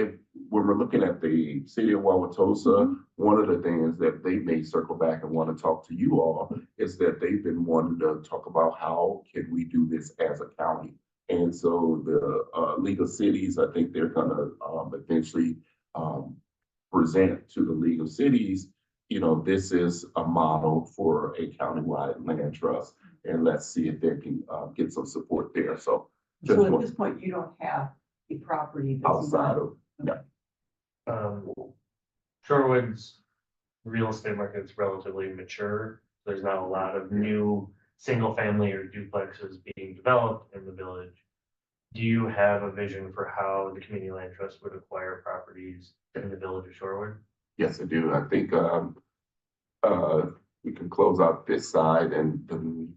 D: when we're looking at the City of Wauwatosa, one of the things that they may circle back and want to talk to you all is that they've been wanting to talk about how can we do this as a county. And so the League of Cities, I think they're gonna eventually present to the League of Cities, you know, this is a model for a countywide land trust, and let's see if they can get some support there. So just
E: So at this point, you don't have a property that's
D: outside of,
F: Shorewood's real estate market is relatively mature. There's not a lot of new single family or duplexes being developed in the village. Do you have a vision for how the community land trust would acquire properties in the village of Shorewood?
D: yes, I do. I think we can close out this side and then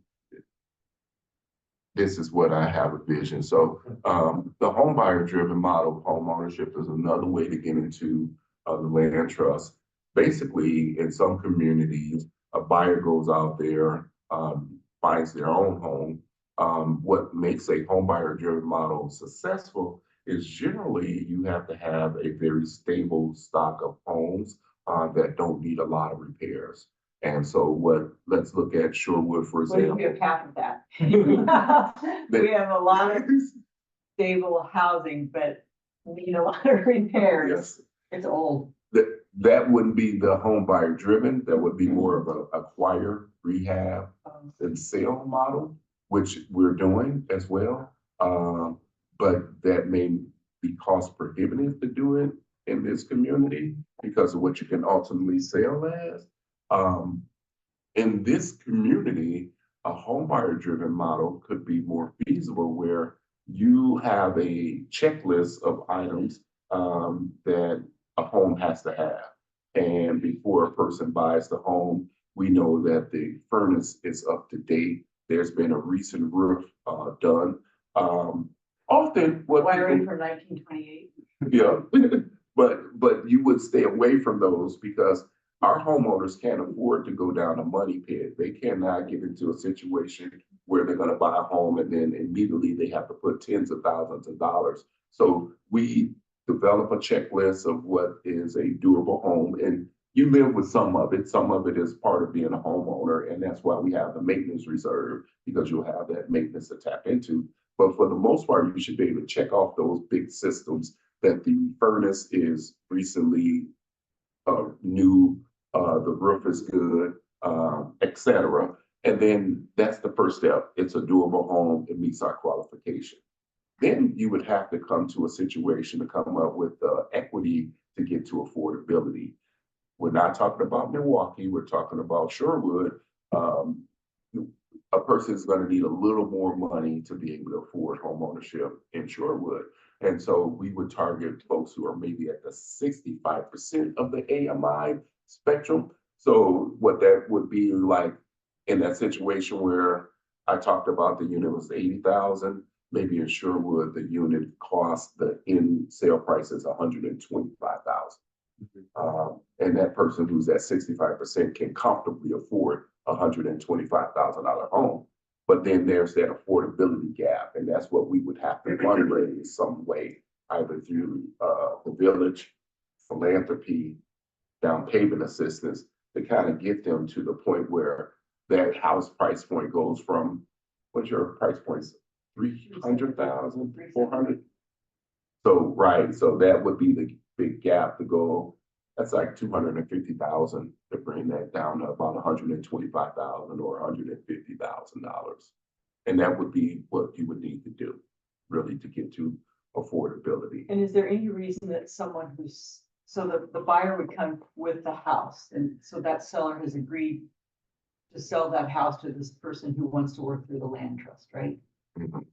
D: this is what I have a vision. So the home buyer driven model of home ownership is another way to get into the land trust. Basically, in some communities, a buyer goes out there, finds their own home. What makes a home buyer driven model successful is generally you have to have a very stable stock of homes that don't need a lot of repairs. And so let's look at Shorewood, for
E: Well,
D: example.
E: we have half of that. We have a lot of stable housing, but we need a lot of repairs.
D: Yes,
E: It's old.
D: that wouldn't be the home buyer driven. That would be more of a acquire, rehab, and sale model, which we're doing as well. But that may be cost prohibitive to do it in this community because of what you can ultimately sell as. In this community, a home buyer driven model could be more feasible where you have a checklist of items that a home has to have. And before a person buys the home, we know that the furnace is up to date. There's been a recent roof done. Often what
E: Wiring
D: people,
E: from 1928.
D: yeah, but you would stay away from those because our homeowners can't afford to go down a money pit. They cannot get into a situation where they're going to buy a home and then immediately they have to put tens of thousands of dollars. So we develop a checklist of what is a doable home, and you live with some of it. Some of it is part of being a homeowner, and that's why we have the maintenance reserve, because you'll have that maintenance to tap into. But for the most part, you should be able to check off those big systems that the furnace is recently new, the roof is good, etc. And then that's the first step. It's a doable home. It meets our qualification. then you would have to come to a situation to come up with equity to get to affordability. We're not talking about Milwaukee, we're talking about Shorewood. A person is going to need a little more money to be able to afford homeownership in Shorewood. And so we would target folks who are maybe at the 65% of the AMI spectrum. So what that would be like in that situation where I talked about the unit was 80,000, maybe in Shorewood, the unit cost, the end sale price is 125,000. And that person who's at 65% can comfortably afford $125,000 home. But then there's that affordability gap, and that's what we would have to fundraise some way, either through the village, philanthropy, down payment assistance, to kind of get them to the point where that house price point goes from, what's your price point? 300,000, 400? So, right, so that would be the big gap to go. That's like 250,000 to bring that down to about 125,000 or $150,000. And that would be what you would need to do, really, to get to affordability.
E: And is there any reason that someone who's, so the buyer would come with the house, and so that seller has agreed to sell that house to this person who wants to work through the land trust, right?
D: Mhm.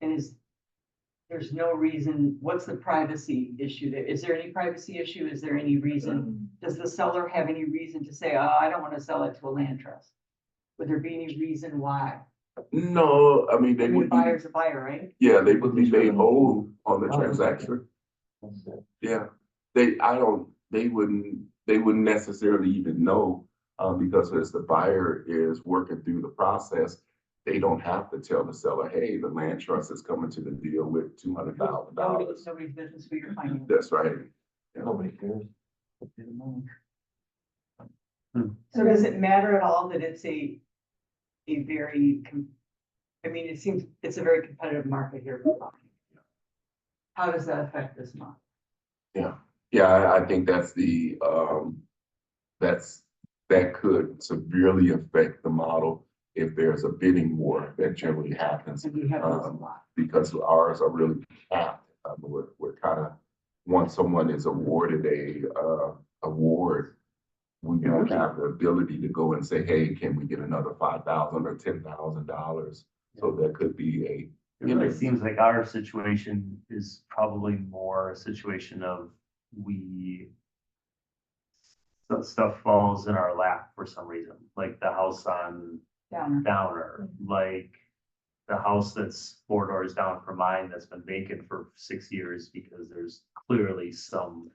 E: And there's no reason, what's the privacy issue there? Is there any privacy issue? Is there any reason? Does the seller have any reason to say, oh, I don't want to sell it to a land trust? Would there be any reason why?
D: No, I mean,
E: I
D: they
E: mean,
D: would
E: a
D: be,
E: buyer's a buyer, right?
D: yeah, they would be made whole on the transaction. Yeah, they wouldn't necessarily even know, because as the buyer is working through the process, they don't have to tell the seller, hey, the land trust is coming to the deal with $200,000.
E: Nobody's business who you're finding.
D: That's right. Yeah.
G: Nobody cares.
E: So does it matter at all that it's a very, I mean, it seems it's a very competitive market here. How does that affect this month?
D: Yeah, I think that's that could severely affect the model if there's a bidding war that generally happens.
E: And we have those a lot.
D: Because ours are really capped. We're kind of, once someone is awarded a award, we don't have the ability to go and say, hey, can we get another $5,000 or $10,000? So that could be
B: It really seems like our situation is probably more a situation of stuff falls in our lap for some reason, like the house on Downer, like the house that's 4 doors down from mine that's been vacant for 6 years because there's clearly some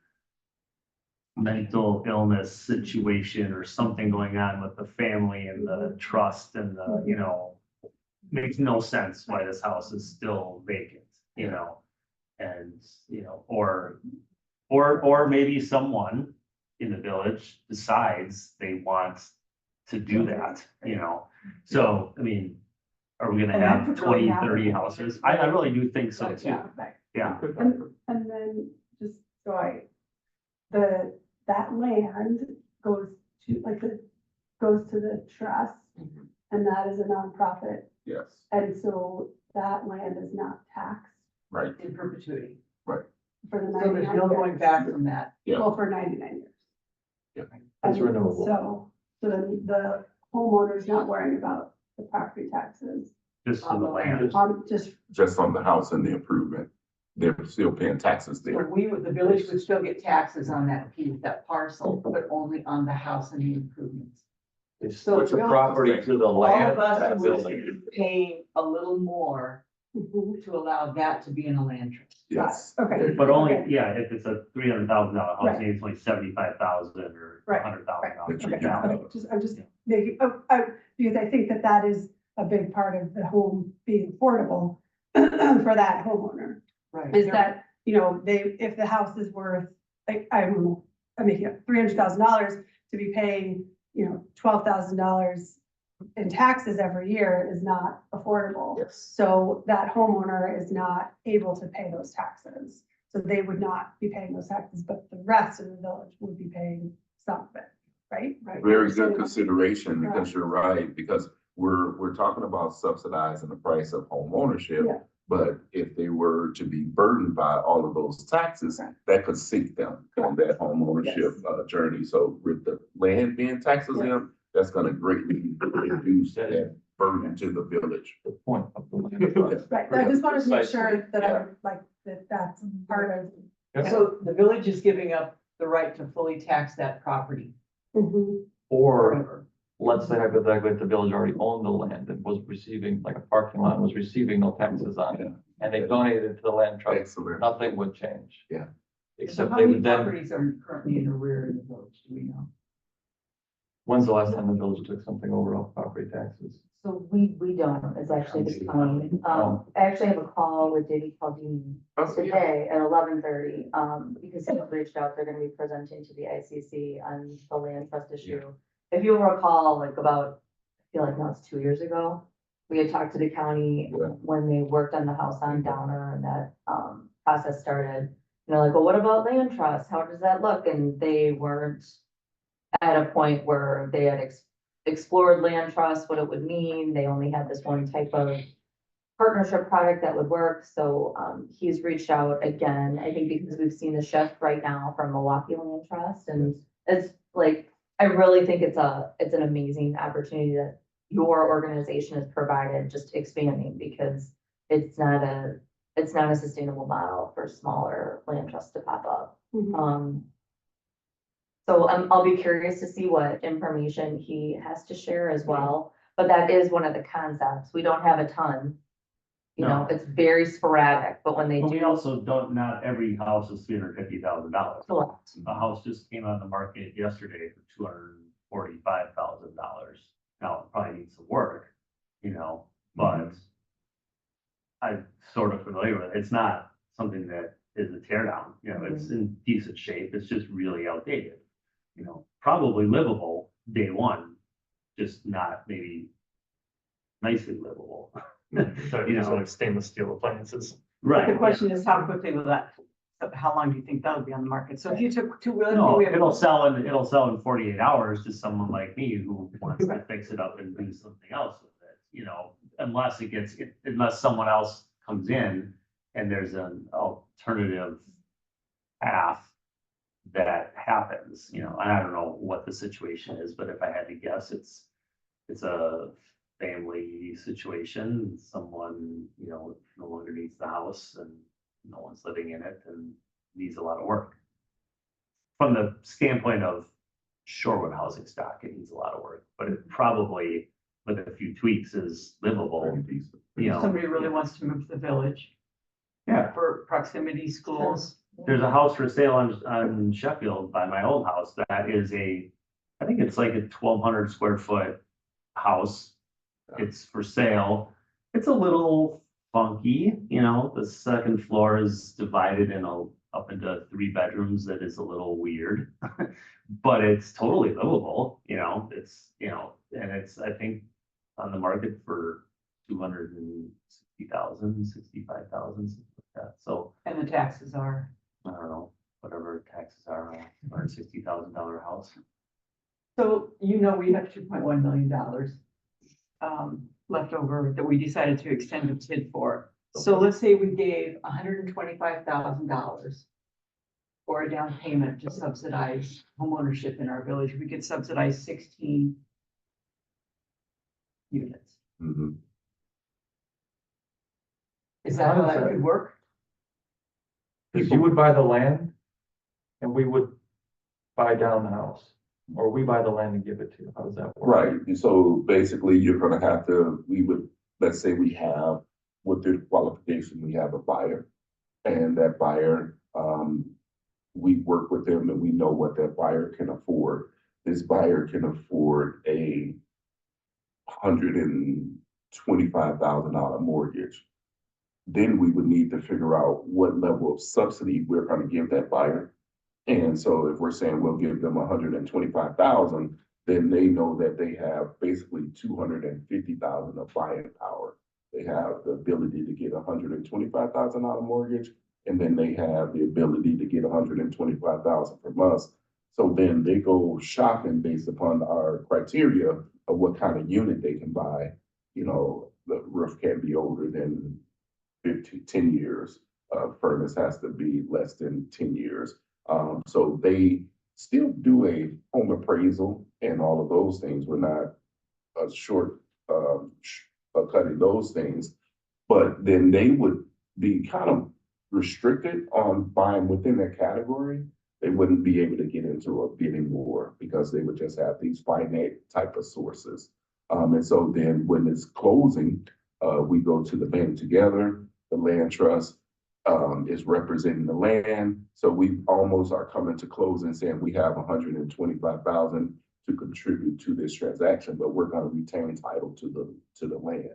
B: mental illness situation or something going on with the family and the trust and the, makes no sense why this house is still vacant, and, or maybe someone in the village decides they want to do that, So, I mean, are we gonna
C: And that
B: have
C: could really
B: 20,
C: happen.
B: 30 houses? I really do think so too.
C: Right.
B: Yeah.
C: And then just so that land goes to the trust,
D: Mhm.
C: and that is a nonprofit.
D: Yes,
C: And so that land is not taxed
D: right.
E: In perpetuity.
C: for the
E: So there's
C: 99
E: no going
C: years.
E: back from that.
D: Yeah.
C: Well, for 99 years.
D: Yeah.
G: That's
C: And
G: renewable.
C: So then the homeowner's not worrying about the property taxes,
B: Just for the land.
C: just,
D: Just on the house and the improvement, they're still paying taxes
E: So
D: there.
E: the village would still get taxes on that piece, that parcel, but only on the house and the improvements.
G: They
E: So
G: switch the
E: really,
G: property to the
E: All
G: land.
E: of us
G: that
E: would
G: building.
E: be paying a little more
C: mhm.
E: to allow that to be in a land trust.
D: Yes.
C: Okay.
B: But only,
C: Okay.
B: yeah, if it's a $300,000 house,
C: Right.
B: maybe it's only 75,000 or
C: Right,
B: $100,000.
D: right.
B: Yeah.
C: I'm just making, because I think that is a big part of the home being affordable for that homeowner.
E: Right.
C: Is that, if the house is worth, like, I'm making up $300,000 to be paying, $12,000 in taxes every year is not affordable.
D: Yes.
C: So that homeowner is not able to pay those taxes. So they would not be paying those taxes, but the rest of the village would be paying some of it, right?
D: Very good consideration, because you're right, because we're talking about subsidizing the price of home ownership.
C: Yeah.
D: But if they were to be burdened by all of those taxes,
C: Right.
D: that could sink them on that home ownership journey. So with the land being taxes in, that's gonna greatly reduce that burden to the village.
G: The point of the land trust.
C: Right, I just wanted to make
G: Precisely.
C: sure that I, like, that's part of.
G: Yeah.
E: So the village is giving up the right to fully tax that property
G: Or
E: forever.
G: let's say hypothetically, if the village already owned the land and was receiving, like a parking lot, was receiving no taxes on it, and they donated it to the land trust,
D: Excellent.
G: nothing would change.
D: Yeah.
E: So
G: Except
E: how
G: they
E: many
G: would then,
E: properties are currently in arrear in the village, do we know?
G: when's the last time the village took something over off property taxes?
A: So we don't, it's actually the county. I actually have a call with Davey Caldini today at 11:30, because he reached out, they're gonna be presenting to the ICC on the land trust issue. If you recall, like about, I feel like now it's 2 years ago, we had talked to the county
D: Yeah.
A: when they worked on the house on Downer and that, process started. And they're like, well, what about land trust? How does that look? And they weren't at a point where they had explored land trust, what it would mean. They only had this one type of partnership product that would work. So he's reached out again, I think because we've seen the shift right now from Milwaukee Land Trust. And it's like, I really think it's an amazing opportunity that your organization has provided, just expanding, because it's not a sustainable model for smaller land trusts to pop up. So I'll be curious to see what information he has to share as well, but that is one of the concepts. We don't have a ton. You know,
B: No.
A: it's very sporadic, but when they
B: But we
A: do,
B: also don't, not every house is $350,000.
A: select.
B: A house just came on the market yesterday for $245,000. Now, it probably needs some work, you know, but I'm sort of familiar with it. It's not something that is a tear down, you know, it's in decent shape. It's just really outdated. You know, probably livable day one, just not maybe nicely livable.
F: So,
B: You know,
F: like stainless steel appliances.
B: Right.
E: The question is, how quickly will that, how long do you think that'll be on the market? So if you took two wheelers.
B: No, it'll sell in 48 hours to someone like me who wants to fix it up and do something else with it, you know, unless someone else comes in and there's an alternative path that happens, you know, and I don't know what the situation is, but if I had to guess, it's a family situation, someone, you know, no longer needs the house and no one's living in it and needs a lot of work. From the standpoint of Shorewood housing stock, it needs a lot of work, but it probably, with a few tweaks, is livable,
D: Very decent.
B: you know.
E: Somebody really wants to move to the village
B: Yeah,
E: for proximity schools.
B: there's a house for sale on Sheffield by my old house that is I think it's like a 1,200 square foot house. It's for sale. It's a little funky, you know, the second floor is divided up into 3 bedrooms. That is a little weird. But it's totally livable, you know, and it's, I think, on the market for 260,000, 65,000, something like that. So
E: And the taxes are.
B: I don't know, whatever taxes are on a $160,000 house.
E: So, you know, we have $2.1 million left over that we decided to extend the TID for. So let's say we gave $125,000 for a down payment to subsidize homeownership in our village. We could subsidize 16 units.
D: Mhm.
E: Is that how that could work?
G: Because you would buy the land and we would buy down the house, or we buy the land and give it to you. How does that work?
D: Right, so basically, you're gonna have to, let's say we have, with the qualification, we have a buyer. And that buyer, we work with them and we know what that buyer can afford. This buyer can afford a $125,000 mortgage. Then we would need to figure out what level of subsidy we're gonna give that buyer. And so if we're saying we'll give them $125,000, then they know that they have basically $250,000 of buying power. They have the ability to get $125,000 mortgage, and then they have the ability to get $125,000 from us. So then they go shopping based upon our criteria of what kind of unit they can buy. You know, the roof can't be older than 10 years. Furnace has to be less than 10 years. So they still do a home appraisal and all of those things. We're not cutting those things. But then they would be kind of restricted on buying within that category. They wouldn't be able to get into a bidding war because they would just have these finite type of sources. And so then when it's closing, we go to the bank together. The land trust is representing the land. So we almost are coming to closing saying we have 125,000 to contribute to this transaction, but we're going to retain title to the land.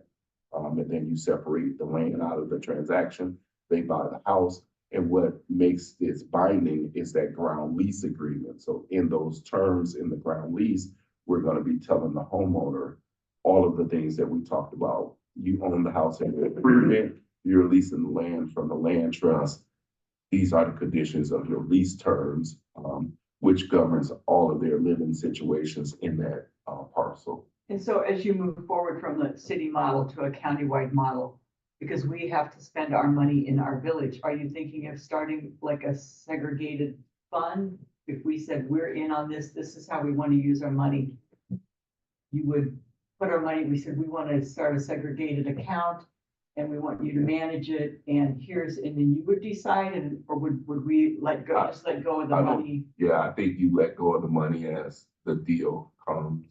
D: And then you separate the land out of the transaction. They buy the house. And what makes this binding is that ground lease agreement. So in those terms in the ground lease, we're going to be telling the homeowner all of the things that we talked about. You own the house in the agreement, you're leasing the land from the land trust. These are the conditions of your lease terms, which governs all of their living situations in that parcel.
E: And so as you move forward from the city model to a countywide model, because we have to spend our money in our village, are you thinking of starting like a segregated fund? If we said, we're in on this, this is how we want to use our money. You would put our money, we said, we want to start a segregated account and we want you to manage it. And then you would decide, or would we just let go of the money?
D: Yeah, I think you let go of the money as the deal comes.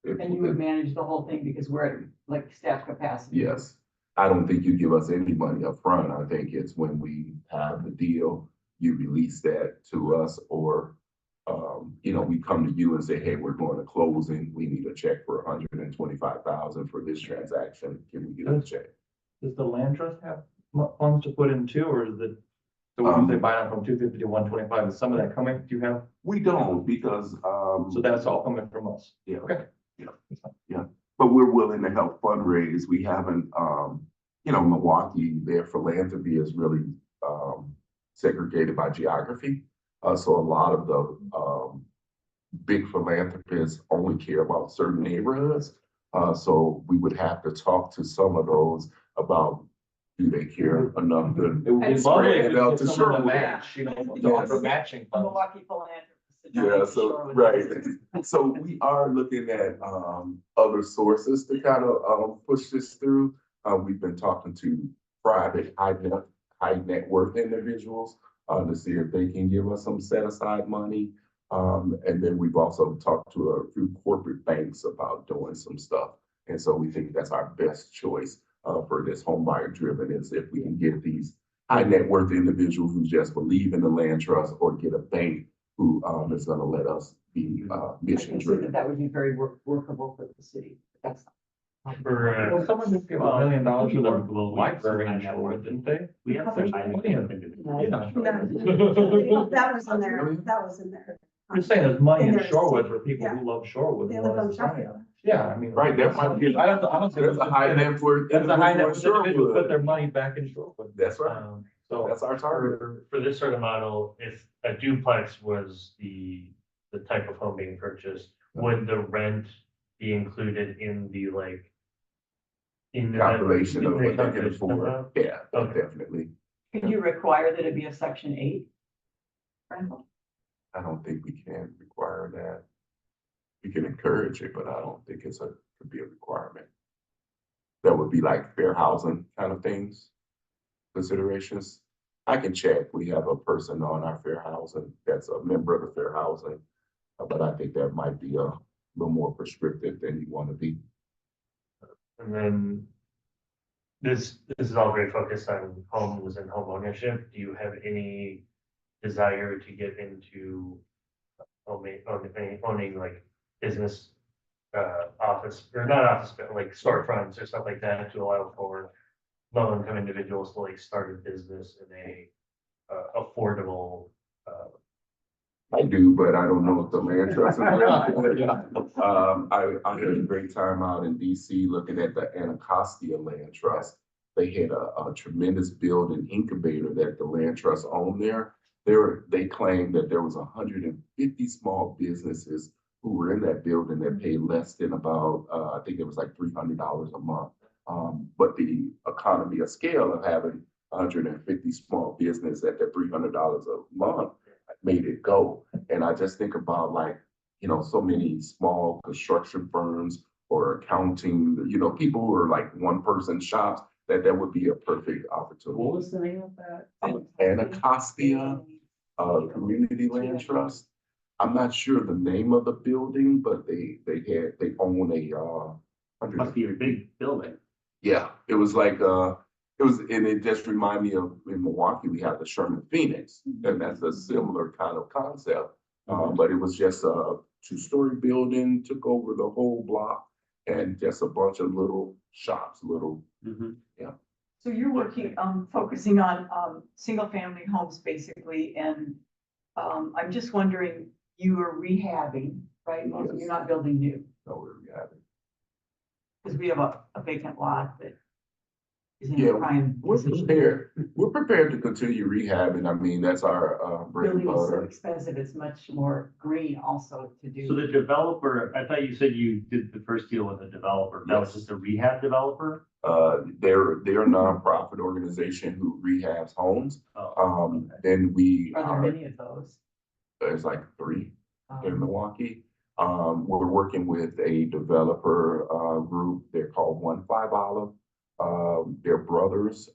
E: And you would manage the whole thing because we're at like staff capacity?
D: Yes. I don't think you give us any money up front. I think it's when we have the deal, you release that to us, or we come to you and say, hey, we're going to closing. We need a check for 125,000 for this transaction. Can we get a check?
G: Does the land trust have funds to put in too, or is it? So when they buy it from 250 to 125, is some of that coming? Do you have?
D: We don't, because
G: So that's all coming from us.
D: yeah.
G: Okay.
D: Yeah. But we're willing to help fundraise. We haven't, Milwaukee, their philanthropy is really segregated by geography. So a lot of the big philanthropists only care about certain neighborhoods. So we would have to talk to some of those about, do they care enough to
G: It would be
E: And
G: lovely if
D: spread
G: we
D: it out
G: could
D: to
G: get some of the
D: Shorewood?
G: match, to
D: Yes.
G: offer matching funds.
E: Milwaukee philanthropist.
D: Yeah, so, right. So we are looking at other sources to kind of push this through. We've been talking to private high net worth individuals to see if they can give us some set aside money. And then we've also talked to a few corporate banks about doing some stuff. And so we think that's our best choice for this home buyer driven, is if we can get these high net worth individuals who just believe in the land trust, or get a bank who is going to let us be mission driven.
E: That would be very workable for the city. That's
G: Well, someone just gave $1 million to the library in Shorewood, didn't they?
B: We have such high.
G: Yeah.
C: That was in there, that was in there.
G: I'm just saying there's money in
C: And there's-
G: Shorewood for people
C: yeah.
G: who love Shorewood.
C: They
G: and
C: live
G: want
C: on
G: to sign it.
C: Sheffield.
G: Yeah, I mean.
D: Right, that might be.
G: I don't think.
D: There's a high net worth.
G: That's a high net worth
D: individual in
G: individual put
D: Shorewood.
G: their money back in Shorewood.
D: That's right.
G: So.
D: That's our target.
F: For this sort of model, if a duplex was the type of home being purchased, would the rent be included in the
D: Calculation of what they can
F: calculation
D: afford.
F: of
D: Yeah,
F: Okay.
D: definitely.
E: Could you require that it be a section 8? rental?
D: I don't think we can require that. We can encourage it, but I don't think could be a requirement. That would be like fair housing kind of things, considerations. I can check. We have a person on our fair housing that's a member of the fair housing, but I think that might be a little more prescriptive than you want to be.
F: And then this is all very focused on homes and home ownership. Do you have any desire to get into owning like business office, or not office, but like storefronts or stuff like that, to allow for low-income individuals to like start a business in a affordable
D: I do, but I don't know if the land trust is really. I had a great time out in DC looking at the Anacostia Land Trust. They had a tremendous building incubator that the land trust owned there. They claimed that there was 150 small businesses who were in that building that paid less than about, I think it was like $300 a month. But the economy of scale of having 150 small business at that $300 a month made it go. And I just think about like, so many small construction firms or accounting, people who are like one-person shops, that would be a perfect opportunity.
B: What was the name of that?
D: Anacostia Community Land Trust. I'm not sure the name of the building, but they own a
B: Must be a big building.
D: yeah, it was like and it just reminded me of in Milwaukee, we have the Sherman Phoenix, and that's a similar kind of concept. But it was just a two-story building, took over the whole block, and just a bunch of little shops,
E: So you're working, focusing on, single-family homes basically, and, I'm just wondering, you are rehabbing, right?
D: Yes.
E: You're not building new,
D: nowhere we have it.
E: because we have a vacant lot that is in
D: Yeah,
E: a prime
D: We're
E: position.
D: prepared. We're prepared to continue rehabbing. I mean, that's our bread and
E: Building is so
D: butter.
E: expensive, it's much more green also to
B: So
E: do.
B: the developer, I thought you said you did the first deal with a developer. That was
D: Yes.
B: just a rehab developer?
D: They're a nonprofit organization who rehabs homes.
B: Oh, okay.
D: Then we
E: Are there many of those?
D: there's like 3 in
E: Um,
D: Milwaukee. We're working with a developer group. They're called 15 Olive. They're brothers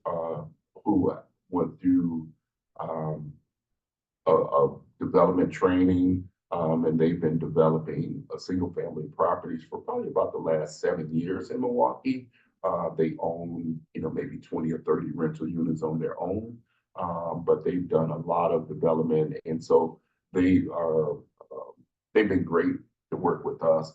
D: who went through a development training, and they've been developing single family properties for probably about the last 7 years in Milwaukee. They own, maybe 20 or 30 rental units on their own, but they've done a lot of development, and so they've been great to work with us.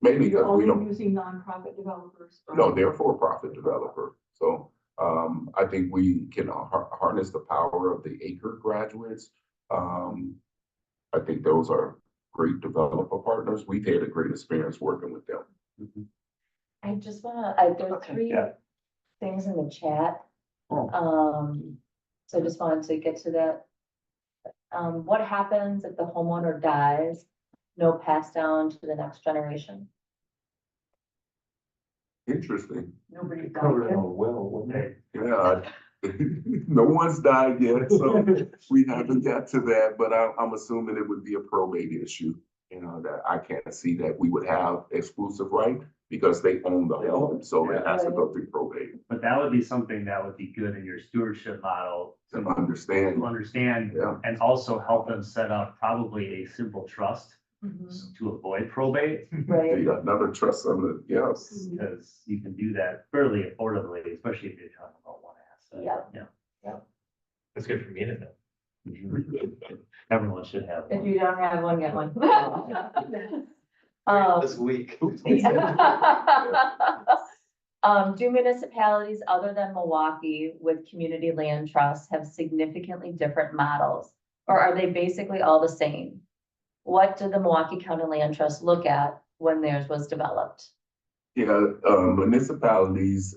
D: Mainly
E: You're
D: because we
E: only
D: don't.
E: using nonprofit developers? or-
D: No, they're a for-profit developer. So I think we can harness the power of the ACRE graduates. I think those are great developer partners. We've had a great experience working with them.
A: I just there's
E: Okay,
A: 3
B: yeah.
A: things in the chat.
B: Oh.
A: So I just wanted to get to that. What happens if the homeowner dies? No pass down to the next generation?
D: Interesting.
E: Nobody died
G: Covered in
E: yet?
G: a will, wouldn't it?
D: Yeah. No one's died yet, so we haven't got to that, but I'm assuming it would be a probate issue. That I can't see that we would have exclusive right because they own the home, so it has to go through probate
B: But that would be something that would be good in your stewardship model
D: to
B: to
D: understand.
B: understand
D: Yeah.
B: and also help them set up probably a simple trust
A: Mhm.
B: to avoid probate.
A: Right?
D: Yeah, another trust on the, yes.
B: Because you can do that fairly affordably, especially if you're talking about one asset.
A: Yeah.
F: That's good for me to know.
B: Everyone should have
A: If
B: one.
A: you don't have one, get one. Um,
F: This week.
A: Do municipalities other than Milwaukee with community land trusts have significantly different models? Or are they basically all the same? What did the Milwaukee County Land Trust look at when theirs was developed?
D: Yeah, municipalities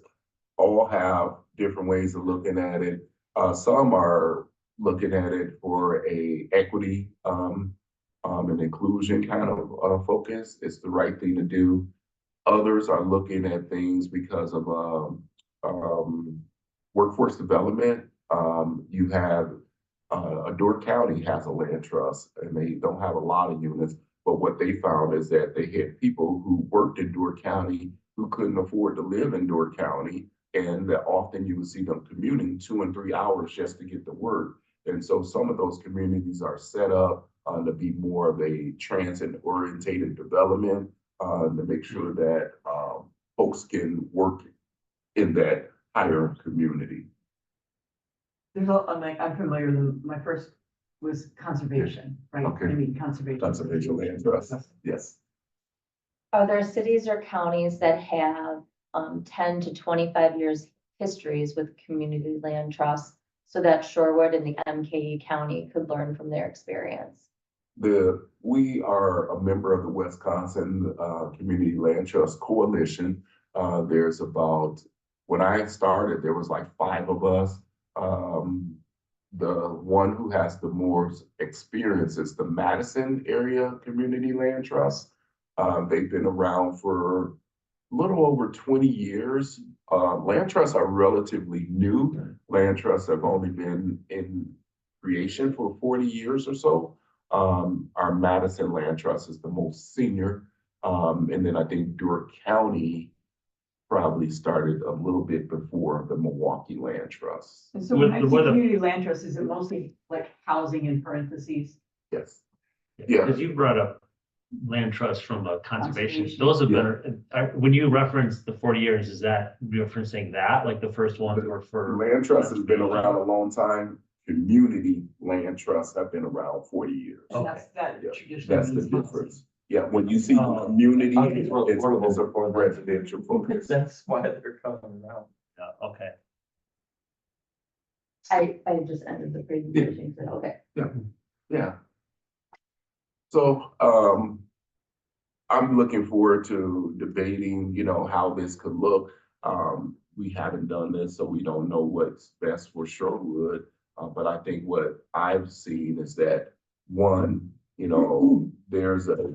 D: all have different ways of looking at it. Some are looking at it for a equity, and inclusion kind of focus. It's the right thing to do. Others are looking at things because of workforce development. You have Door County has a land trust, and they don't have a lot of units. But what they found is that they had people who worked in Door County who couldn't afford to live in Door County, and that often you would see them commuting 2 and 3 hours just to get to work. And so some of those communities are set up to be more of a transit-orientated development to make sure that folks can work in that higher community.
E: I'm familiar, my first was conservation, right?
D: Okay.
E: I mean, conservation.
D: Conservation land trust, yes.
A: Are there cities or counties that have 10 to 25 years histories with community land trusts so that Shorewood and the MKE County could learn from their experience?
D: We are a member of the Wisconsin Community Land Trust Coalition. There's about, when I started, there was like 5 of us. the one who has the more experience is the Madison Area Community Land Trust. They've been around for a little over 20 years. Land trusts are relatively new. Land trusts have only been in creation for 40 years or so. Our Madison Land Trust is the most senior. And then I think Dura County probably started a little bit before the Milwaukee Land Trust.
E: And so when I see
B: What-
E: community land trust, is it mostly like housing in parentheses?
D: Yes. Yeah.
B: Because you brought up land trust from the conservation,
E: Conservation.
B: those have been, when you reference the 40 years, is that referencing that, like the first ones were for?
D: Land trust has been around a long time. Community land trusts have been around 40 years.
E: And that's, that
D: Yeah,
E: traditionally
D: That's the
E: means housing.
D: difference. Yeah, when you see
B: Oh.
D: community,
G: Houses were
D: it's
G: affordable
D: a
G: before that.
D: residential focus.
G: That's why they're coming around.
B: Yeah, okay.
A: I just ended the presentation, so, okay.
D: Yeah. So, I'm looking forward to debating, how this could look. We haven't done this, so we don't know what's best for Shorewood. But I think what I've seen is that, one, there's a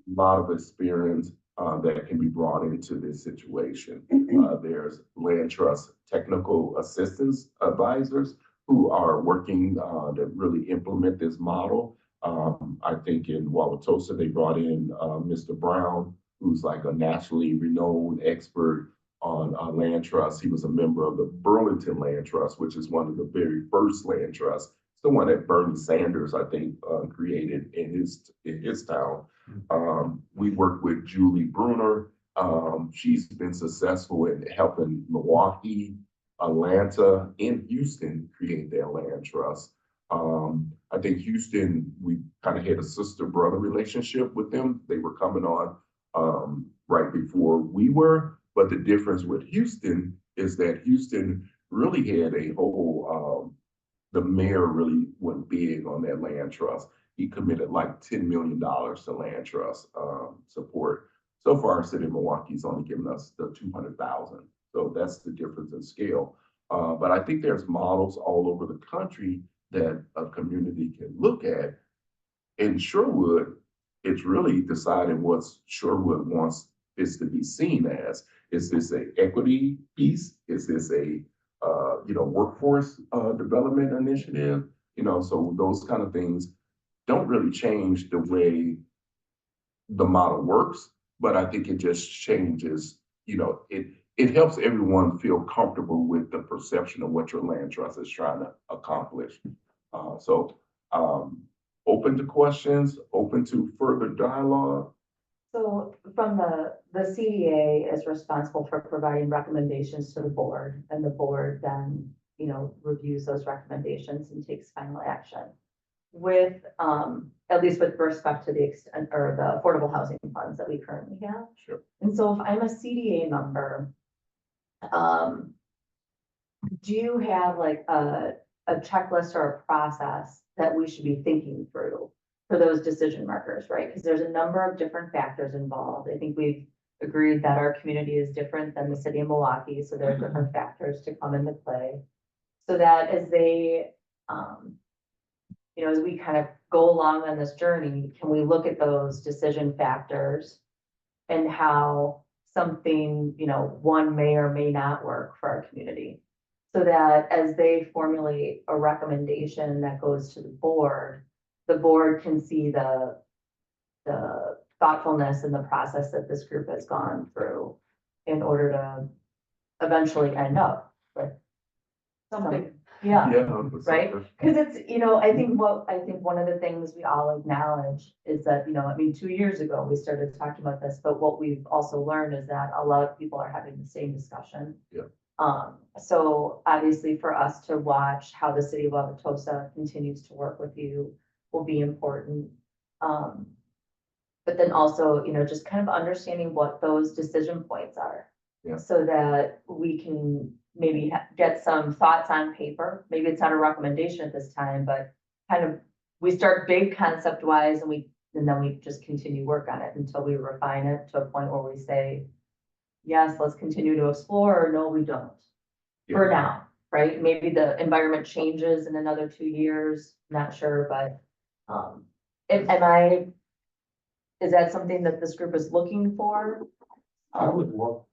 D: lot of experience that can be brought into this situation. There's land trust technical assistance advisors who are working to really implement this model. I think in Wauwatosa, they brought in Mr. Brown, who's like a nationally renowned expert on land trust. He was a member of the Burlington Land Trust, which is one of the very first land trusts. It's the one that Bernie Sanders, I think, created in his town. We work with Julie Bruner. She's been successful in helping Milwaukee, Atlanta, and Houston create their land trust. I think Houston, we kind of had a sister-brother relationship with them. They were coming on right before we were. But the difference with Houston is that Houston really had a whole, the mayor really went big on that land trust. He committed like $10 million to land trust support. So far, our city of Milwaukee's only given us the 200,000. So that's the difference in scale. But I think there's models all over the country that a community can look at. In Shorewood, it's really deciding what Shorewood wants this to be seen as. Is this an equity piece? Is this a workforce development initiative? So those kind of things don't really change the way the model works, but I think it just changes, it helps everyone feel comfortable with the perception of what your land trust is trying to accomplish. Open to questions, open to further dialogue.
A: So from the CDA is responsible for providing recommendations to the board, and the board then, reviews those recommendations and takes final action. With, at least with respect to the extent or the affordable housing funds that we currently have.
D: Sure.
A: And so if I'm a CDA member, do you have like a checklist or a process that we should be thinking through for those decision markers, right? Because there's a number of different factors involved. I think we've agreed that our community is different than the city of Milwaukee, so there are different factors to come into play. So that as they, as we kind of go along on this journey, can we look at those decision factors and how something, one may or may not work for our community? So that as they formulate a recommendation that goes to the board can see the thoughtfulness and the process that this group has gone through in order to eventually end up with something. Yeah, right? Because it's, I think one of the things we all acknowledge is that, 2 years ago, we started talking about this, but what we've also learned is that a lot of people are having the same discussion.
D: Yeah.
A: So obviously for us to watch how the city of Wauwatosa continues to work with you will be important. But then also, just kind of understanding what those decision points are.
D: Yeah.
A: So that we can maybe get some thoughts on paper. Maybe it's not a recommendation at this time, but kind of, we start big concept wise and then we just continue work on it until we refine it to a point where we say, yes, let's continue to explore, or no, we don't. For now, right? Maybe the environment changes in another 2 years, not sure, but, is that something that this group is looking for?
G: I would love,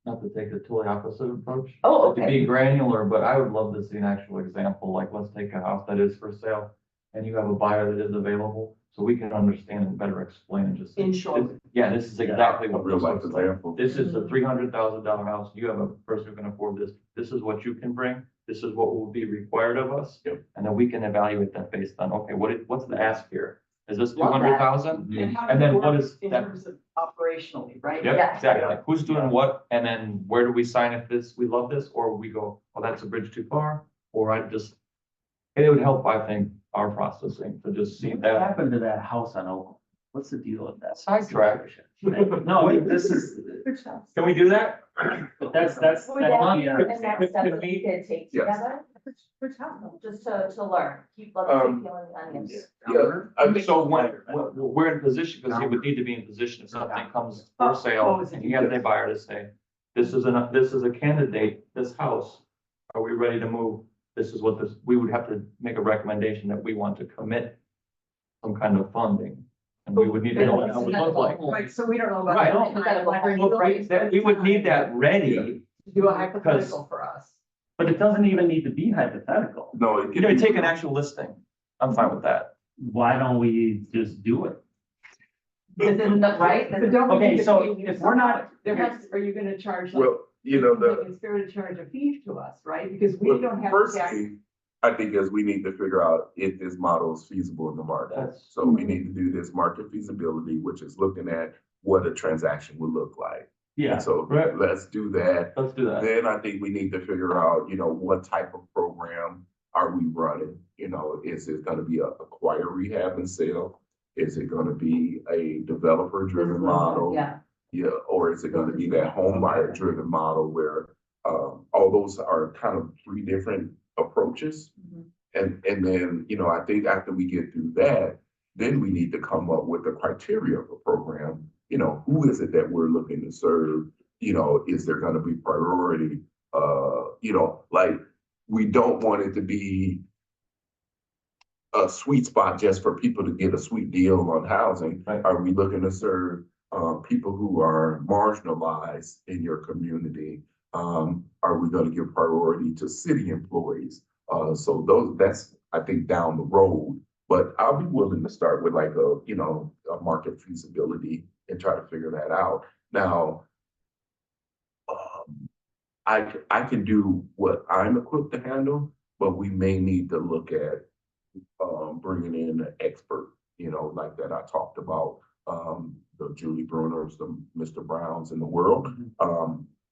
G: not to take the totally opposite approach.
A: Oh,
G: To
A: okay,
G: be granular, but I would love to see an actual example, like let's take a house that is for sale and you have a buyer that is available, so we can understand and better explain and just.
E: In Shorewood.
G: Yeah, this is exactly
D: A
G: what
D: real
G: this
D: life
G: looks like.
D: example.
G: This is a $300,000 house. You have a person who can afford this. This is what you can bring. This is what will be required of us.
D: Yep.
G: And then we can evaluate that based on, okay, what's the ask here? Is this
A: Love that.
G: 200,000?
E: And how
G: And
E: does it
G: then what
E: work
G: is
E: in
G: that?
E: terms of operationally, right?
G: Yep,
A: Yeah.
G: exactly. Who's doing what? And then where do we sign if we love this, or we go, well, that's a bridge too far, or it would help, I think, our processing to just see
B: What
G: that.
B: happened to that house on Oak? What's the deal with that?
G: Sidetrack.
B: No, I mean, this is,
G: Can we do that?
B: but that's,
A: would that be
B: yeah.
A: the next step that we could take
D: Yes.
A: together? Just to learn, let's keep peeling the onions.
D: Yeah, I think
G: So when we're in position, because he would need to be in position if something comes for sale, and he has a buyer to say, this is a candidate, this house, are we ready to move? This is what we would have to make a recommendation that we want to commit some kind of funding, and we would need to know what that would look like.
E: Right, so we don't know about.
G: Right.
E: that.
G: Well, right, we would need that ready,
E: Do a hypothetical for us.
B: But it doesn't even need to be hypothetical.
D: No, it
G: you know, take an actual listing, I'm fine with that.
B: Why don't we just do it?
A: This isn't the right, this
E: But
A: is,
E: don't we
B: Okay,
E: need to
B: so
E: pay
B: if we're not-
E: There has, are you gonna charge like?
D: Well, you know,
E: It's fair to charge a fee to us, right? Because we
D: well,
E: don't have.
D: first
E: tax-
D: thing, I think is we need to figure out if this model is feasible in the market.
G: That's-
D: So we need to do this market feasibility, which is looking at what a transaction would look like.
B: Yeah,
D: And so
G: right.
D: let's do that.
G: Let's do that.
D: Then I think we need to figure out, what type of program are we running? Is it gonna be a acquire, rehab and sale? Is it gonna be a developer driven model?
A: yeah,
D: Yeah, or is it gonna be that home buyer driven model where, all those are kind of three different approaches?
A: Mhm.
D: And then, I think after we get through that, then we need to come up with the criteria of a program. Who is it that we're looking to serve? Is there gonna be priority? Like, we don't want it to be a sweet spot just for people to get a sweet deal on housing.
G: Right.
D: Are we looking to serve people who are marginalized in your community? Are we gonna give priority to city employees? So that's, I think, down the road, but I'll be willing to start with like a market feasibility and try to figure that out. Now, I can do what I'm equipped to handle, but we may need to look at bringing in an expert, like that I talked about, the Julie Bruners, the Mr. Browns in the world.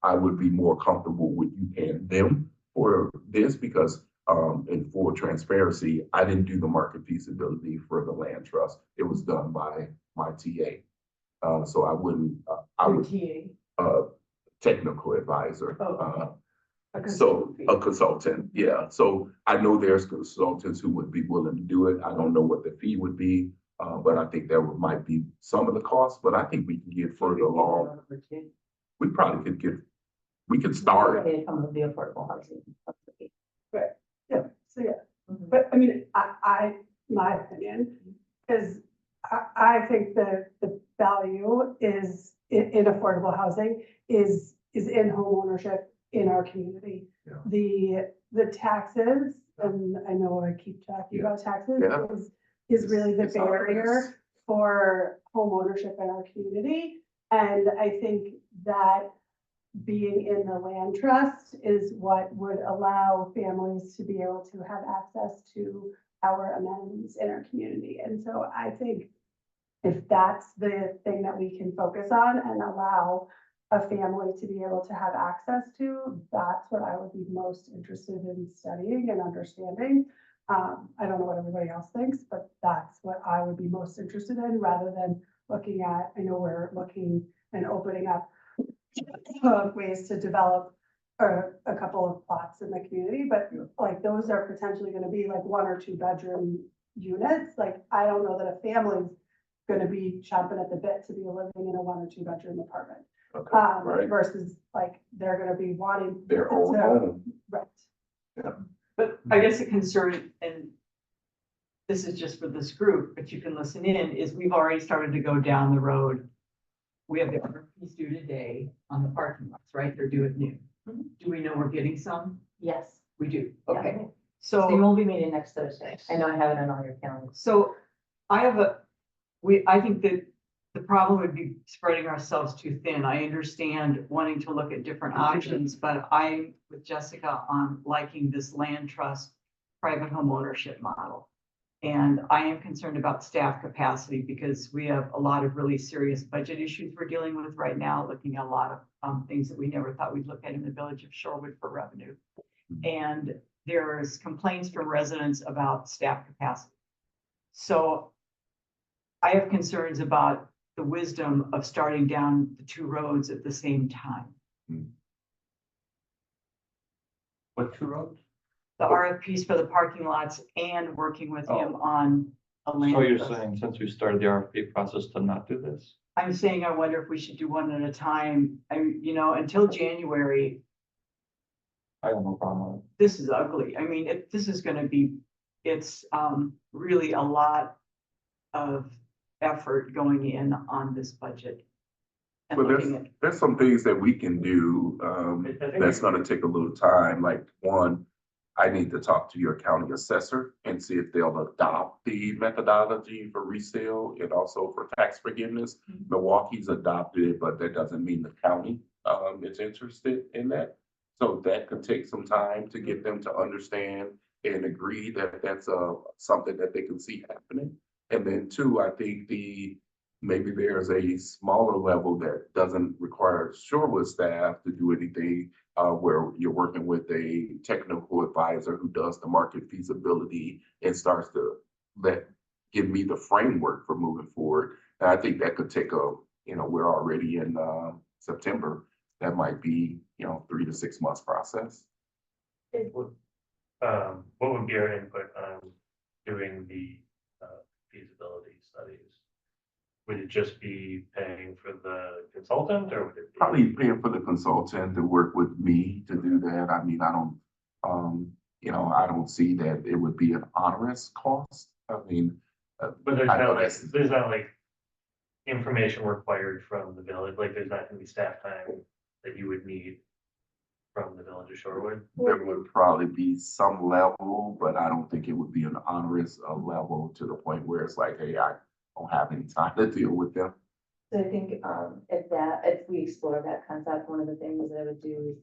D: I would be more comfortable with you paying them for this because, in full transparency, I didn't do the market feasibility for the land trust. It was done by my TA. So I wouldn't, I
E: Your
D: would,
E: TA.
D: technical advisor.
E: Oh, okay. A
D: So
E: consultant fee.
D: a consultant, yeah. So I know there's consultants who would be willing to do it. I don't know what the fee would be, but I think might be some of the costs, but I think we can get further along. We probably we could start.
A: They come with the affordable housing.
C: Yeah, so yeah,
A: Mhm.
C: but I mean, my opinion is, I think that the value is in affordable housing is in homeownership in our community.
D: Yeah.
C: The taxes, and I know I keep talking about taxes,
D: Yeah.
C: is really the
D: It's obvious.
C: barrier for homeownership in our community. And I think that being in the land trust is what would allow families to be able to have access to our amenities in our community. And so I think if that's the thing that we can focus on and allow a family to be able to have access to, that's what I would be most interested in studying and understanding. I don't know what everybody else thinks, but that's what I would be most interested in, rather than looking at, I know we're looking and opening up ways to develop a couple of plots in the community, but like those are potentially gonna be like 1 or 2 bedroom units. Like, I don't know that a family's gonna be chomping at the bit to be living in a 1 or 2 bedroom apartment.
D: Okay, right.
C: Versus like, they're gonna be wanting.
D: Their own
C: to
D: home.
C: rent.
E: But I guess the concern, and this is just for this group, but you can listen in, is we've already started to go down the road. We have the RFPs due today on the parking lots, right? They're due at noon.
A: Mhm.
E: Do we know we're getting some?
A: Yes.
E: We do,
A: Yeah.
E: okay.
A: So you
E: So,
A: won't be meeting next Thursday. I know I have it on all your calendars.
E: so I think that the problem would be spreading ourselves too thin. I understand wanting to look at different options, but I'm with Jessica on liking this land trust private home ownership model. And I am concerned about staff capacity because we have a lot of really serious budget issues we're dealing with right now, looking at a lot of things that we never thought we'd look at in the village of Shorewood for revenue. And there's complaints from residents about staff capacity. So I have concerns about the wisdom of starting down the two roads at the same time.
B: What two roads?
E: The RFPs for the parking lots and working with him on a land.
G: So you're
E: trust.
G: saying, since we started the RFP process, to not do this?
E: I'm saying, I wonder if we should do one at a time. Until January,
G: I have no problem with it.
E: this is ugly. I mean, this is gonna be, it's, really a lot of effort going in on this budget. And
D: But
E: looking at,
D: there's some things that we can do, that's gonna take a little time, like one, I need to talk to your county assessor and see if they'll adopt the methodology for resale and also for tax forgiveness. Milwaukee's adopted it, but that doesn't mean the county, is interested in that. So that could take some time to get them to understand and agree that that's, something that they can see happening. And then two, I think maybe there's a smaller level that doesn't require Shorewood staff to do anything, where you're working with a technical advisor who does the market feasibility and starts to give me the framework for moving forward. And I think that could take we're already in, September. That might be, 3 to 6 months process.
F: What would be our input on doing the feasibility studies? Would it just be paying for the consultant, or would it be?
D: Probably paying for the consultant to work with me to do that. I mean, I don't see that it would be an onerous cost. I mean,
F: But there's
D: I know
F: not like information required from the village, like there's not gonna be staff time that you would need from the village of Shorewood.
D: there would probably be some level, but I don't think it would be an onerous level to the point where it's like, hey, I don't have any time to deal with them.
A: So I think, if we explore that concept, one of the things that I would do is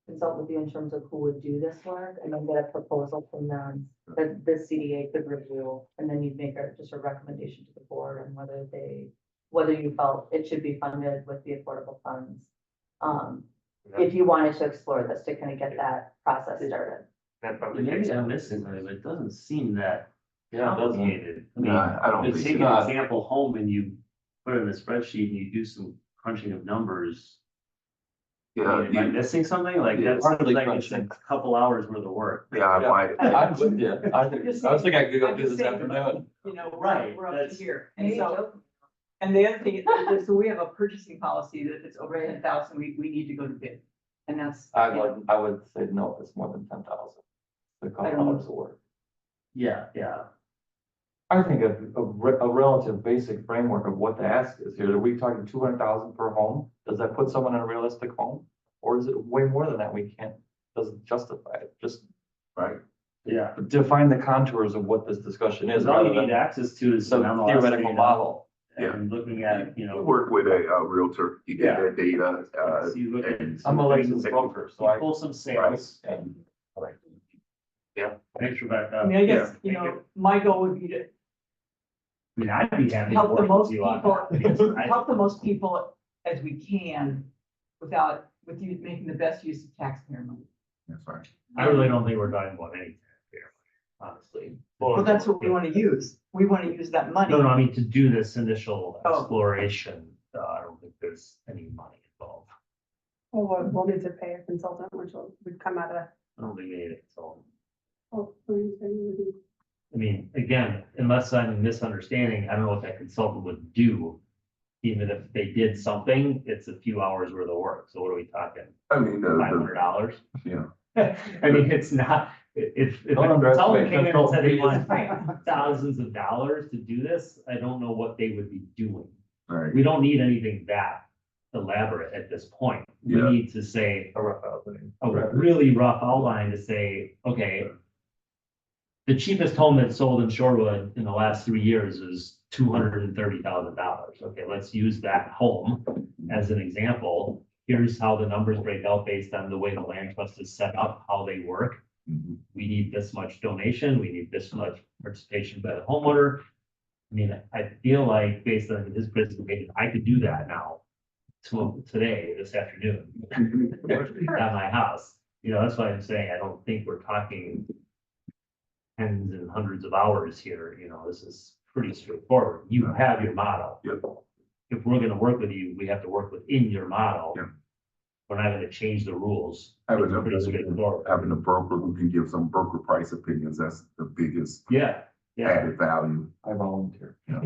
A: consult with you in terms of who would do this work and then get a proposal from them that the CDA could review. And then you'd make just a recommendation to the board on whether you felt it should be funded with the affordable funds. If you wanted to explore this to kind of get that process started.
F: That probably
B: Maybe
F: takes.
B: I'm missing, but it doesn't seem that
G: Yeah, it doesn't.
B: complicated. I mean,
D: I don't
B: you
D: think
B: take
D: so.
B: an example home and you put it in a spreadsheet and you do some crunching of numbers.
D: Yeah,
B: Am I missing something? Like
D: Yeah,
B: that's
G: partly
B: like it's a
G: crunching.
B: couple hours worth of work.
D: yeah, I might.
G: I'm with you. I was thinking I could go do this afternoon.
B: Right,
E: We're up to
B: that's-
E: here.
A: And
E: And so, and the other thing, so we have a purchasing policy that if it's over 10,000, we need to go to bid. And that's.
G: I would say no, if it's more than 10,000. The
E: I don't know.
G: cost of work.
B: Yeah.
G: I think a relative basic framework of what the ask is here. Are we talking 200,000 per home? Does that put someone in a realistic home? Or is it way more than that? Doesn't justify it. Just
D: Right.
B: Yeah.
G: define the contours of what this discussion is.
B: Because all you
G: rather
B: need
G: than
B: access to is some
G: Some
B: MLS
G: theoretical
B: data
G: model.
B: and looking at,
D: You work with a realtor, you get
B: Yeah.
D: that data,
B: so you look at
D: and-
G: I'm a licensed broker, so
B: you
G: I.
B: pull some sales.
G: And
B: Thanks, Rebecca.
E: I mean, I guess,
B: Yeah.
E: my goal would be to
B: I mean, I'd be happy. to
E: help the
B: work
E: most
B: with you on
E: people,
B: that because I-
E: help the most people as we can with you making the best use of taxpayer money.
D: That's right.
B: I really don't think we're talking about anything here, honestly.
E: Well, that's what we want to use. We want to use that money.
B: No, I mean, to do this initial
E: Oh.
B: exploration, I don't think there's any money involved.
C: Well, we'll need to pay a consultant, which would come out of.
B: I don't think we need it, so.
C: Oh, what are you saying?
B: I mean, again, unless I'm misunderstanding, I don't know what that consultant would do. Even if they did something, it's a few hours worth of work. So what are we talking?
D: I mean,
B: $500?
D: yeah,
B: I mean, it's not, if
G: Don't
B: someone
G: underestimate
B: came in and said they
G: consultant
B: wanted thousands of dollars to do this, I don't know what they would be doing.
D: Right.
B: We don't need anything that elaborate at this point. We
D: Yeah.
B: need to say
G: A rough outline.
B: a really rough outline to say, okay, the cheapest home that's sold in Shorewood in the last 3 years is $230,000. Okay, let's use that home as an example. Here's how the numbers break out based on the way the land trust is set up, how they work.
D: Mhm.
B: We need this much donation, we need this much participation by the homeowner. I mean, I feel like based on his presentation, I could do that now. Today, this afternoon, at my house. You know, that's why I'm saying I don't think we're talking tens and hundreds of hours here, you know, this is pretty straightforward. You have your model.
D: Yep.
B: If we're gonna work with you, we have to work within your model.
D: Yep.
B: We're not gonna change the rules.
D: Having
B: It's pretty straightforward.
D: having a broker who can give some broker price opinions, that's the biggest
B: Yeah, yeah,
D: added value.
G: I volunteer.
D: Yeah.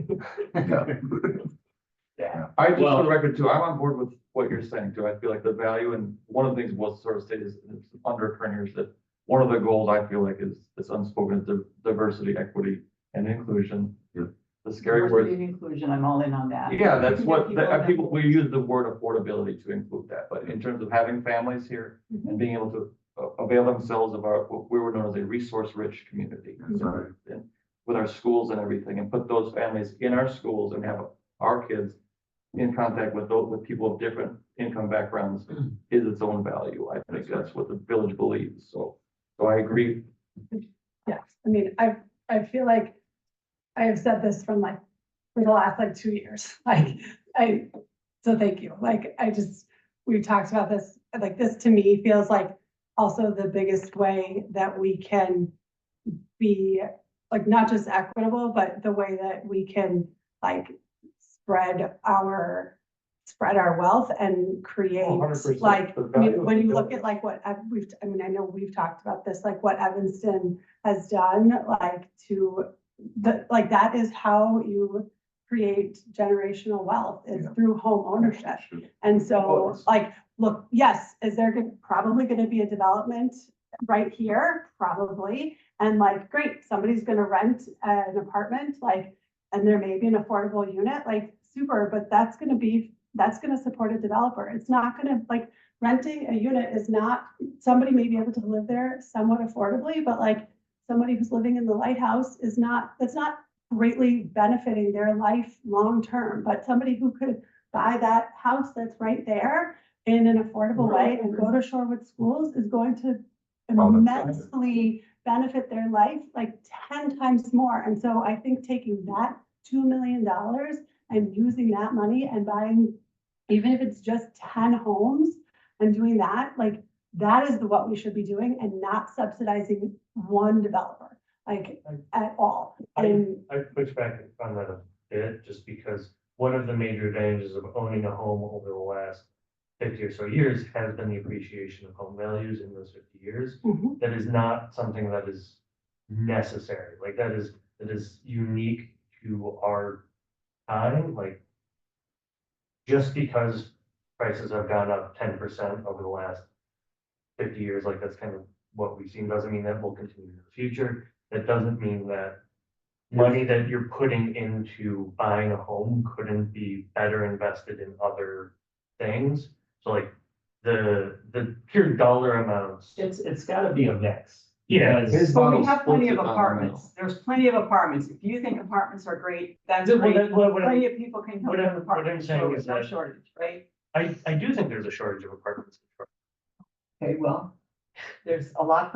B: yeah.
G: I just for
B: Well-
G: the record too, I'm on board with what you're saying too. I feel like the value and one of the things was sort of stated is undercurrent here is that one of the goals I feel like is unspoken is diversity, equity and inclusion.
D: Yeah.
G: The scary
E: Diversity
G: word.
E: and inclusion, I'm all in on that.
G: Yeah, that's
E: You can
G: what,
E: get
G: that,
E: people
G: we use the word affordability to include that, but in terms of having families here and being able to avail themselves of our, what we were known as a resource-rich community.
D: That's right.
G: And with our schools and everything, and put those families in our schools and have our kids in contact with those, with people of different income backgrounds is its own value. I think that's what the village believes, so I agree.
C: Yes, I mean, I feel like I have said this from like, for the last like 2 years, so thank you, we've talked about this, like this to me feels like also the biggest way that we can be like, not just equitable, but the way that we can like spread our wealth and create
G: 100%.
C: like,
G: The
C: I mean,
G: value of
C: when
G: the
C: you look
G: building.
C: at like what I mean, I know we've talked about this, like what Evanston has done, like like that is how you create generational wealth is
D: Yeah.
C: through home ownership. And so
G: Always.
C: like, look, yes, is there probably gonna be a development right here? Probably. And like, great, somebody's gonna rent an apartment, like, and there may be an affordable unit, like super, but that's gonna support a developer. It's not gonna, like, renting a unit is not, somebody may be able to live there somewhat affordably, but like somebody who's living in the lighthouse that's not greatly benefiting their life long-term, but somebody who could buy that house that's right there in an affordable way and go to Shorewood schools is going to
D: Oh, that's right.
C: immensely benefit their life like 10 times more. And so I think taking that $2 million and using that money and buying, even if it's just 10 homes and doing that, like that is what we should be doing and not subsidizing one developer, like at all. And
F: I push back on that a bit, just because one of the major advantages of owning a home over the last 50 or so years has been the appreciation of home values in those 50 years.
C: Mhm.
F: That is not something that is necessary, like that is unique to our time, like just because prices have gone up 10% over the last 50 years, like that's kind of what we've seen, doesn't mean that will continue in the future. That doesn't mean that money that you're putting into buying a home couldn't be better invested in other things. So like the pure dollar amounts.
B: It's gotta be a mix.
F: Yeah.
B: Because-
E: But we
G: Model
E: have plenty of
G: splits it down the
E: apartments. There's plenty of apartments. If you think apartments are great, that's
B: Well,
E: great.
B: that- what I'm-
E: Plenty of people can come
F: what
E: to
F: I'm-
E: an apartment.
F: what I'm saying
E: so
F: is
E: there's no
F: that-
E: shortage, right?
F: I do think there's a shortage of apartments.
E: Okay, well, there's a lot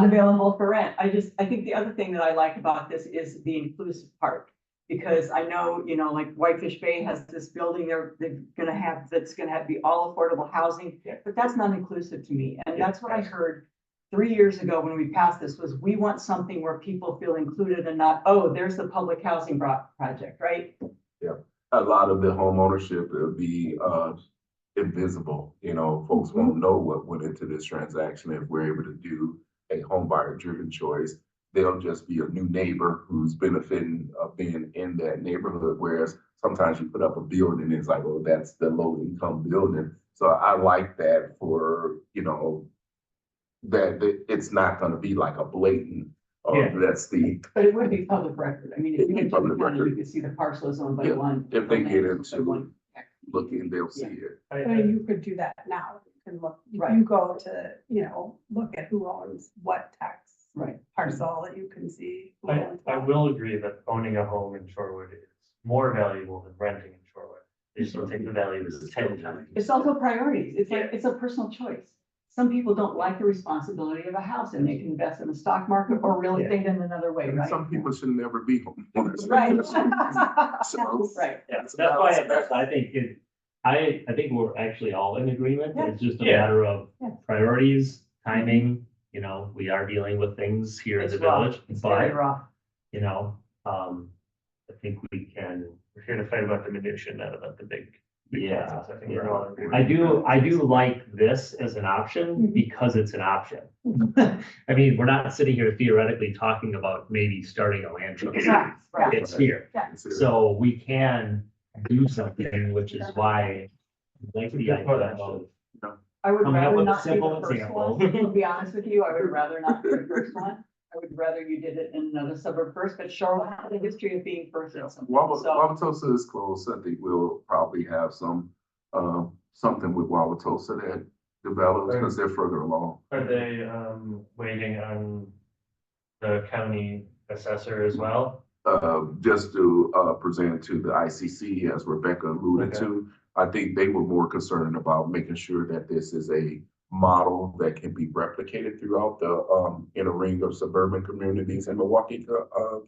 E: available for rent. I think the other thing that I like about this is the inclusive part. Because I know, like Whitefish Bay has this building they're gonna have, that's gonna have be all affordable housing.
F: Yeah.
E: But that's not inclusive to me. And
F: Yeah,
E: that's what I heard 3 years ago when we passed this was we want something where people feel included and not, oh, there's the public housing project, right?
D: A lot of the home ownership will be invisible, folks won't know what went into this transaction if we're able to do a home buyer driven choice. They'll just be a new neighbor who's benefiting of being in that neighborhood, whereas sometimes you put up a building, it's like, oh, that's the low income building. So I like that for, that it's not gonna be like a blatant,
B: Yeah.
D: that's the,
E: But it would be public record. I mean, if you went to the
D: Public
E: county,
D: record.
E: you could see the parcel is owned by
D: Yeah,
E: one.
D: if they
E: the
D: get
E: land is owned by one.
D: looking, they'll see it.
C: I mean, you could do that now. You can look, if
E: Right.
C: you go to, look at who owns what tax
E: Right.
C: parcel that you can see. who
F: I,
C: owns
F: I
C: what.
F: will agree that owning a home in Shorewood is more valuable than renting in Shorewood. They still take the value of 10 times.
E: It's also priorities. It's like, it's a personal choice. Some people don't like the responsibility of a house and they can invest in the stock market or real estate in another way,
D: And
E: right?
D: some people should never be homeowners.
E: Right.
D: So,
E: Right.
B: Yeah, that's why I think I think we're actually all in agreement. It's just a matter of
E: Yeah.
B: priorities, timing, we are dealing with things here in
E: It's
B: the
E: rough.
B: village,
E: It's very
B: but,
E: rough.
B: I think we can,
F: We're here to fight about the minutia, not about the big.
B: Yeah,
F: concepts. I think we're all in agreement.
B: I do like this as an option because it's an option. I mean, we're not sitting here theoretically talking about maybe starting a land trust.
E: Right, right.
B: It's here.
D: it's-
B: So we can do something, which is why I like the idea of,
E: I would
B: Coming up
E: rather
B: with a
E: not do
B: simple
E: the first
B: example.
E: one, to be honest with you, I would rather not do the first one. I would rather you did it in another suburb first, but Shorewood has a history of being first in something. So,
D: Wauwatosa is close. I think we'll probably have something with Wauwatosa that develops because they're further along.
F: Are they, waiting on the county assessor as well?
D: Just to present to the ICC, as Rebecca alluded
F: Okay.
D: to, I think they were more concerned about making sure that this is a model that can be replicated throughout the inner ring of suburban communities in Milwaukee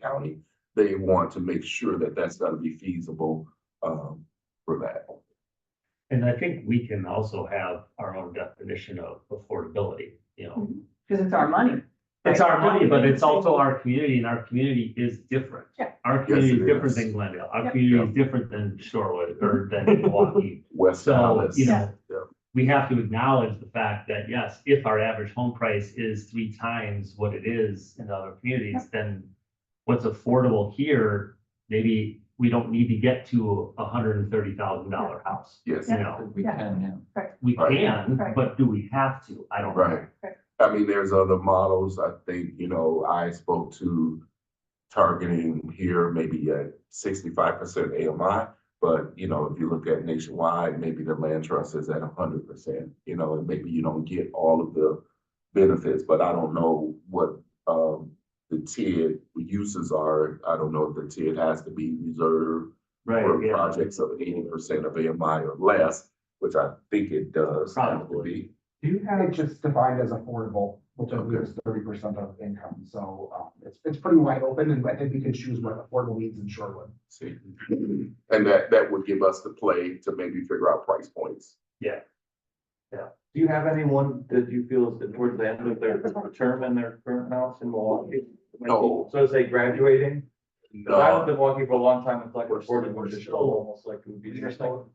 D: County. They want to make sure that that's going to be feasible for that.
B: and I think we can also have our own definition of affordability,
E: because it's our money.
B: It's our money, but it's also our community, and our community is different.
E: Yeah.
B: Our community is
D: it
B: different
D: is.
B: than Glendale, our
E: Yep.
B: community is different than Shorewood or than Milwaukee.
D: West
B: So,
D: Dallas.
B: Yeah.
D: Yeah.
B: We have to acknowledge the fact that, yes, if our average home price is 3 times what it is in other communities, then what's affordable here, maybe we don't need to get to $130,000 house.
D: Yes.
G: We can, yeah.
B: We
D: Right.
B: can,
C: Right.
B: but do we have to? I don't know.
D: Right. I mean, there's other models. I think, I spoke to targeting here maybe at 65% AMI. But, if you look at nationwide, maybe the land trust is at 100%, and maybe you don't get all of the benefits, but I don't know what, the TID uses are. I don't know if the TID has to be reserved
B: Right,
D: for
B: yeah.
D: projects of 80% of AMI or less, which I think it does have to
B: Probably.
D: be.
H: Do you have it just defined as affordable, which I believe
D: Okay.
H: is 30% of income, so, it's pretty wide open, and I think we can choose what affordable means in Shorewood.
D: See, and that would give us the play to maybe figure out price points.
G: Do you have anyone that you feel is towards the end of their term in their current house in Milwaukee?
D: No.
G: So is they graduating? Because I lived
D: No,
G: in Milwaukee for a long time, it's like affordable, we're just almost like it would be.
H: You're still-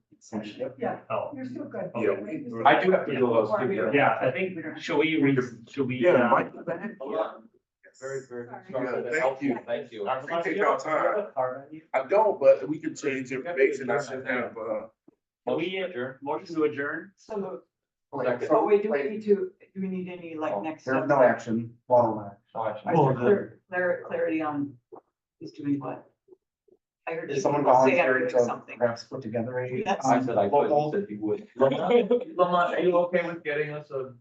C: Yeah,
B: Oh,
C: you're still good.
D: Yeah.
G: I do have to do those.
B: yeah, I think, should we,
D: yeah, Mike, back.
G: Very, very.
D: Yeah,
G: good.
D: thank you.
G: Thank you.
D: I appreciate y'all time. I don't, but we can change information. I should have,
B: Motion to adjourn?
E: So moved.
G: Second.
E: Oh, wait, do we need any like next
H: There's
E: steps?
H: no action, well,
E: I said clarity on who's doing what. I heard
H: is someone
E: people say I'm
H: volunteering
E: doing
H: to
E: something.
H: perhaps put together a?
E: Yes.
G: I said I could, you said you would. Lamont, are you okay with getting us a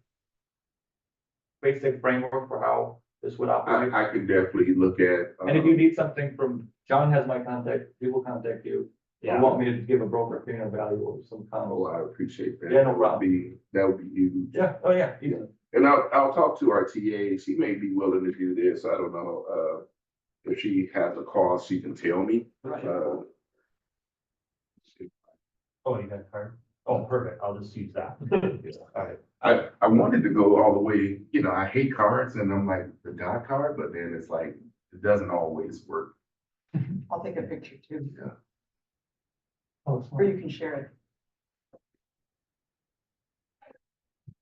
G: basic framework for how this would operate?
D: I could definitely look at.
G: And if you need something from, John has my contact, he will contact you. You want me to give a broker opinion of value of some kind
D: Oh,
G: of.
D: I appreciate that.
G: Yeah, no problem.
D: That would be huge.
G: Yeah, oh yeah, easy.
D: And I'll talk to our TA. She may be willing to do this. I don't know. If she has a cost, she can tell me.
E: Right.
B: Oh, you got a card? Oh, perfect, I'll just use that. All right.
D: I wanted to go all the way, I hate cards and I'm like, the dot card, but then it's like, it doesn't always work.
E: I'll take a picture too,
D: Yeah.
G: Oh,
E: or you can share it.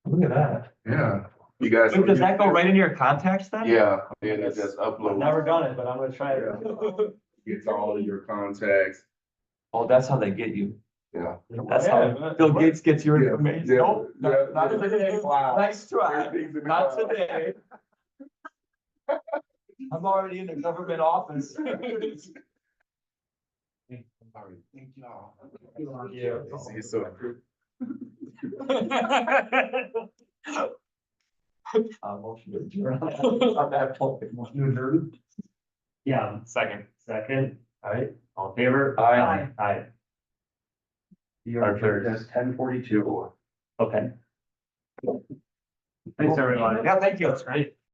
G: Look at that.
D: Yeah. You guys.
G: Wait, does that go right into your contacts then?
D: Yeah, and it just
G: I've
D: uploads.
G: never done it, but I'm gonna try it.
D: Gets all of your contacts.
G: Oh, that's how they get you.
D: Yeah.
G: That's how Bill Gates gets your
D: Yeah,
G: information.
D: yeah,
G: Nope,
D: yeah,
G: not
D: yeah.
G: today.
D: Wow.
G: Nice try.
D: Everything's in the
G: Not
D: cloud.
G: today. I'm already in the government office.
D: All right, thank y'all.
G: Yeah.
D: See you soon.
G: Motion to adjourn on that point.
H: Motion to adjourn?
B: Yeah,
G: Second.
B: second, all right, all in favor?
G: Aye.
B: Aye,
H: You're adjourned at 10:42.
B: okay. Thanks, everyone.
G: Yeah, thank you.
B: That's great.